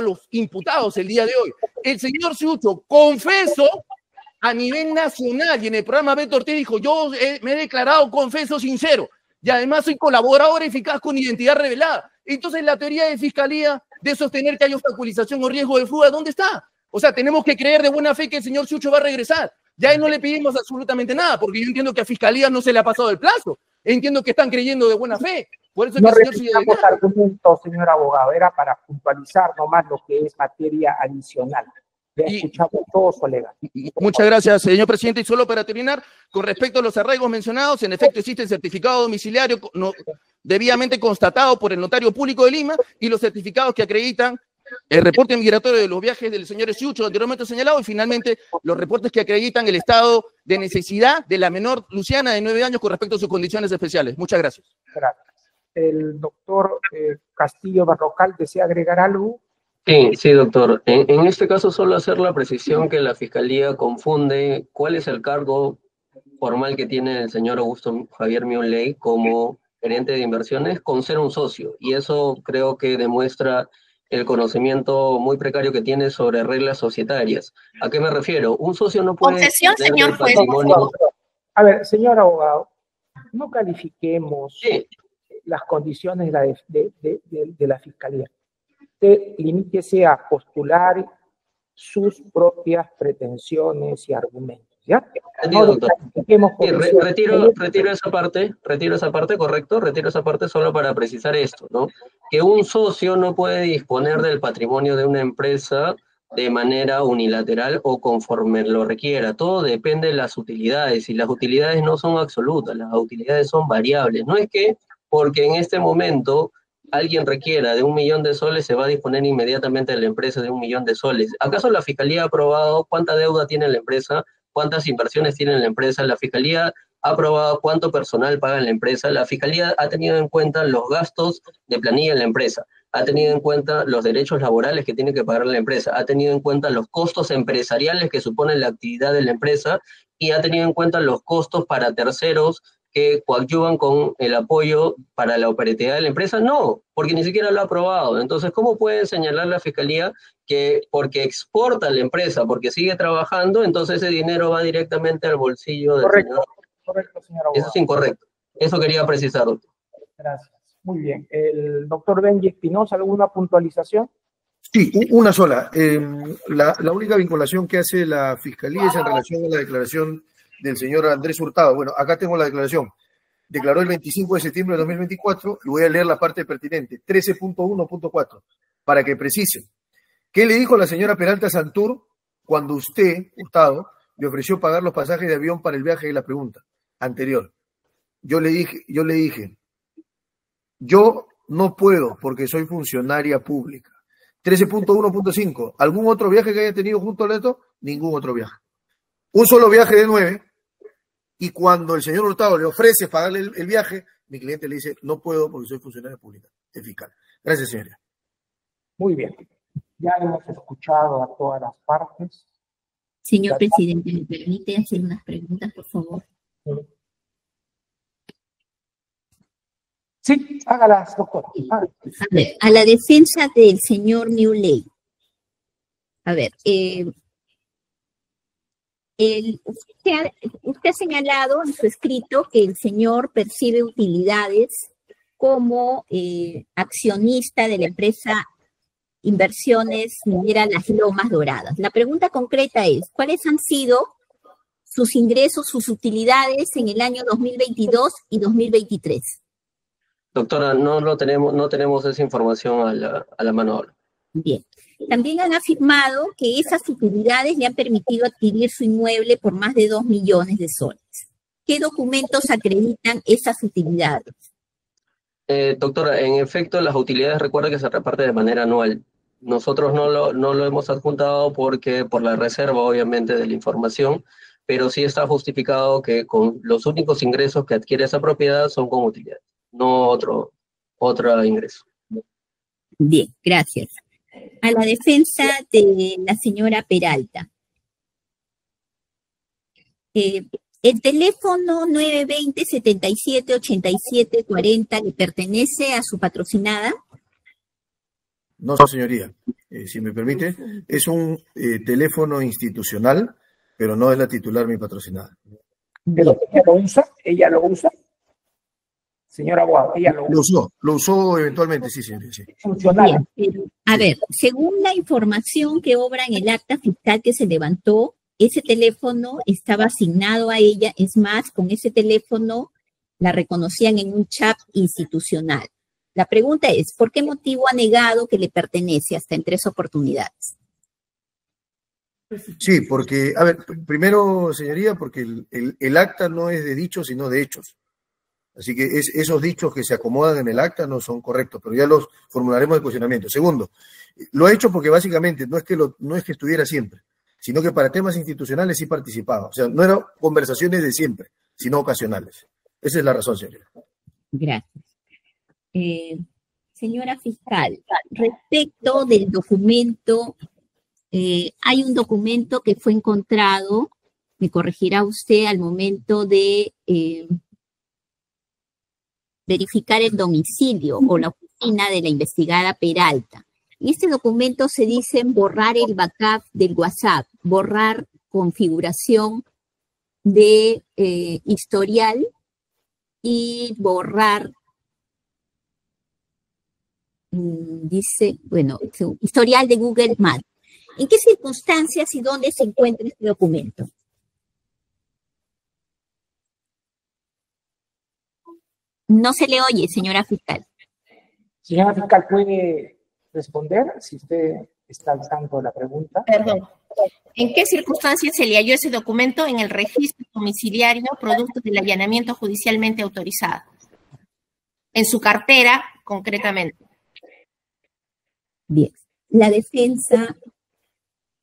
los imputados el día de hoy. El señor Sucho confesó a nivel nacional y en el programa Beto Ortiz dijo, yo me he declarado confeso sincero y además soy colaborador eficaz con identidad revelada. Entonces la teoría de Fiscalía de sostener que hay obstaculización o riesgo de fuga, ¿dónde está? O sea, tenemos que creer de buena fe que el señor Sucho va a regresar. Ya no le pedimos absolutamente nada, porque yo entiendo que a Fiscalía no se le ha pasado el plazo. Entiendo que están creyendo de buena fe. Por eso es No que el señor repitamos argumentos, señor abogado, era para puntualizar nomás lo que es materia adicional. Le he escuchado todos, colegas. Muchas gracias, señor presidente. Y solo para terminar, con respecto a los arraigos mencionados, en efecto existe el certificado domiciliario debidamente constatado por el notario público de Lima y los certificados que acreditan el reporte migratorio de los viajes del señor Esiucho anteriormente señalado y finalmente los reportes que acreditan el estado de necesidad de la menor Luciana de 9 años con respecto a sus condiciones especiales. Muchas gracias. Gracias. El doctor Castillo Barrocal, ¿desea agregar algo? Sí, doctor. En este caso solo hacer la precisión que la Fiscalía confunde cuál es el cargo formal que tiene el señor Augusto Javier Miuley como gerente de inversiones con ser un socio. Y eso creo que demuestra el conocimiento muy precario que tiene sobre reglas societarias. ¿A qué me refiero? Un socio no puede... Objeción, señor juez. A ver, señor abogado, no califiquemos las condiciones de la Fiscalía. Usted limítese a postular sus propias pretensiones y argumentos, ¿ya? No, doctor. Retiro esa parte, correcto, retiro esa parte solo para precisar esto, ¿no? Que un socio no puede disponer del patrimonio de una empresa de manera unilateral o conforme lo requiera. Todo depende de las utilidades, y las utilidades no son absolutas, las utilidades son variables. No es que porque en este momento alguien requiera de 1 millón de soles, se va a disponer inmediatamente de la empresa de 1 millón de soles. ¿Acaso la Fiscalía ha aprobado cuánta deuda tiene la empresa? ¿Cuántas inversiones tiene la empresa? La Fiscalía ha aprobado cuánto personal paga en la empresa. La Fiscalía ha tenido en cuenta los gastos de planilla en la empresa, ha tenido en cuenta los derechos laborales que tiene que pagar la empresa, ha tenido en cuenta los costos empresariales que supone la actividad de la empresa y ha tenido en cuenta los costos para terceros que coadyuvan con el apoyo para la operatividad de la empresa. No, porque ni siquiera lo ha aprobado. Entonces, ¿cómo pueden señalar la Fiscalía que porque exporta la empresa, porque sigue trabajando, entonces ese dinero va directamente al bolsillo del señor? Correcto, señor abogado. Eso es incorrecto. Eso quería precisar, doctor. Gracias. Muy bien. El doctor Benji Espinosa, ¿alguna puntualización? Sí, una sola. La única vinculación que hace la Fiscalía es en relación a la declaración del señor Andrés Hurtado. Bueno, acá tengo la declaración. Declaró el 25 de septiembre de 2024 y voy a leer la parte pertinente, 13.1.4, para que precise. ¿Qué le dijo la señora Peralta Santur cuando usted, Hurtado, le ofreció pagar los pasajes de avión para el viaje de la pregunta anterior? Yo le dije, yo no puedo porque soy funcionaria pública. 13.1.5, ¿algún otro viaje que haya tenido junto a esto? Ningún otro viaje. Un solo viaje de 9, y cuando el señor Hurtado le ofrece pagarle el viaje, mi cliente le dice, no puedo porque soy funcionaria pública, es fiscal. Gracias, señoría. Muy bien. Ya hemos escuchado a todas las partes. Señor presidente, ¿me permite hacer unas preguntas, por favor? Sí, hágalas, doctor. A ver, a la defensa del señor Miuley. A ver, usted ha señalado en su escrito que el señor percibe utilidades como accionista de la empresa Inversiones Minera Las Lomas Doradas. La pregunta concreta es, ¿cuáles han sido sus ingresos, sus utilidades en el año 2022 y 2023? Doctora, no tenemos esa información a la mano ahora. Bien. También han afirmado que esas utilidades le han permitido adquirir su inmueble por más de 2 millones de soles. ¿Qué documentos acreditan esas utilidades? Doctora, en efecto, las utilidades, recuerda que se reparte de manera anual. Nosotros no lo hemos adjuntado por la reserva, obviamente, de la información, pero sí está justificado que con los únicos ingresos que adquiere esa propiedad son con utilidades, no otro ingreso. Bien, gracias. A la defensa de la señora Peralta. ¿El teléfono 920-77-87-40 le pertenece a su patrocinada? No, señoría. Si me permite, es un teléfono institucional, pero no es la titular mi patrocinada. ¿Pero ella lo usa? Señor abogado, ella lo usa. Lo usó eventualmente, sí, señoría. Sí. Funcional. Bien, a ver, según la información que obra en el acta fiscal que se levantó, ese teléfono estaba asignado a ella, es más, con ese teléfono la reconocían en un chat institucional. La pregunta es, ¿por qué motivo ha negado que le pertenece hasta en 3 oportunidades? Sí, porque, a ver, primero, señoría, porque el acta no es de dichos, sino de hechos. Así que esos dichos que se acomodan en el acta no son correctos, pero ya los formularemos de cuestionamiento. Segundo, lo he hecho porque básicamente no es que estuviera siempre, sino que para temas institucionales sí participaba. O sea, no eran conversaciones de siempre, sino ocasionales. Esa es la razón, señoría. Gracias. Señora fiscal, respecto del documento, hay un documento que fue encontrado, me corregirá usted al momento de verificar el domicilio o la oficina de la investigada Peralta. En este documento se dice borrar el backup del WhatsApp, borrar configuración de historial y borrar, dice, bueno, historial de Google Maps. ¿En qué circunstancias y dónde se encuentra este documento? No se le oye, señora fiscal. Señora fiscal, ¿puede responder si usted está al tanto de la pregunta? Perdón. ¿En qué circunstancias se le halló ese documento en el registro domiciliario producto del allanamiento judicialmente autorizado? En su cartera, concretamente. Bien. ¿La defensa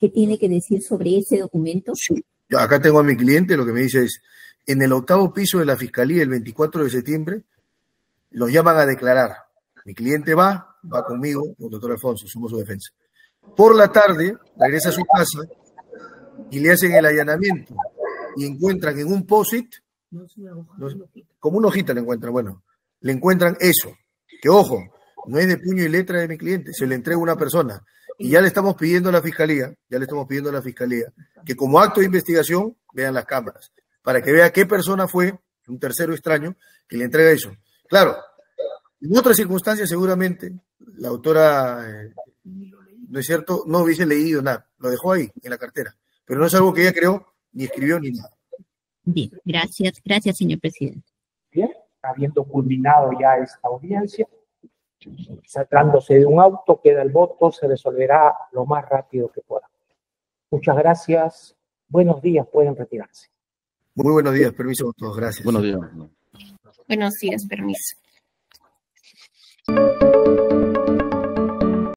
qué tiene que decir sobre ese documento? Sí. Acá tengo a mi cliente, lo que me dice es, en el 8º piso de la Fiscalía, el 24 de septiembre, los llaman a declarar. Mi cliente va conmigo, con el doctor Alfonso, somos su defensa. Por la tarde, regresa a su casa y le hacen el allanamiento y encuentran en un POSIT, como una hojita le encuentran, bueno, le encuentran eso, que ojo, no es de puño y letra de mi cliente, se le entrega a una persona y ya le estamos pidiendo a la Fiscalía, que como acto de investigación vean las cámaras, para que vea qué persona fue, un tercero extraño, que le entrega eso. Claro, en otras circunstancias seguramente la autora, no es cierto, no hubiese leído nada, lo dejó ahí, en la cartera, pero no es algo que ella creó, ni escribió, ni nada. Bien, gracias, señor presidente. Bien, habiendo culminado ya esta audiencia, tratándose de un auto, queda el voto, se resolverá lo más rápido que pueda. Muchas gracias, buenos días, pueden retirarse. Muy buenos días, permiso a todos, gracias. Buenos días. Buenos días, permiso.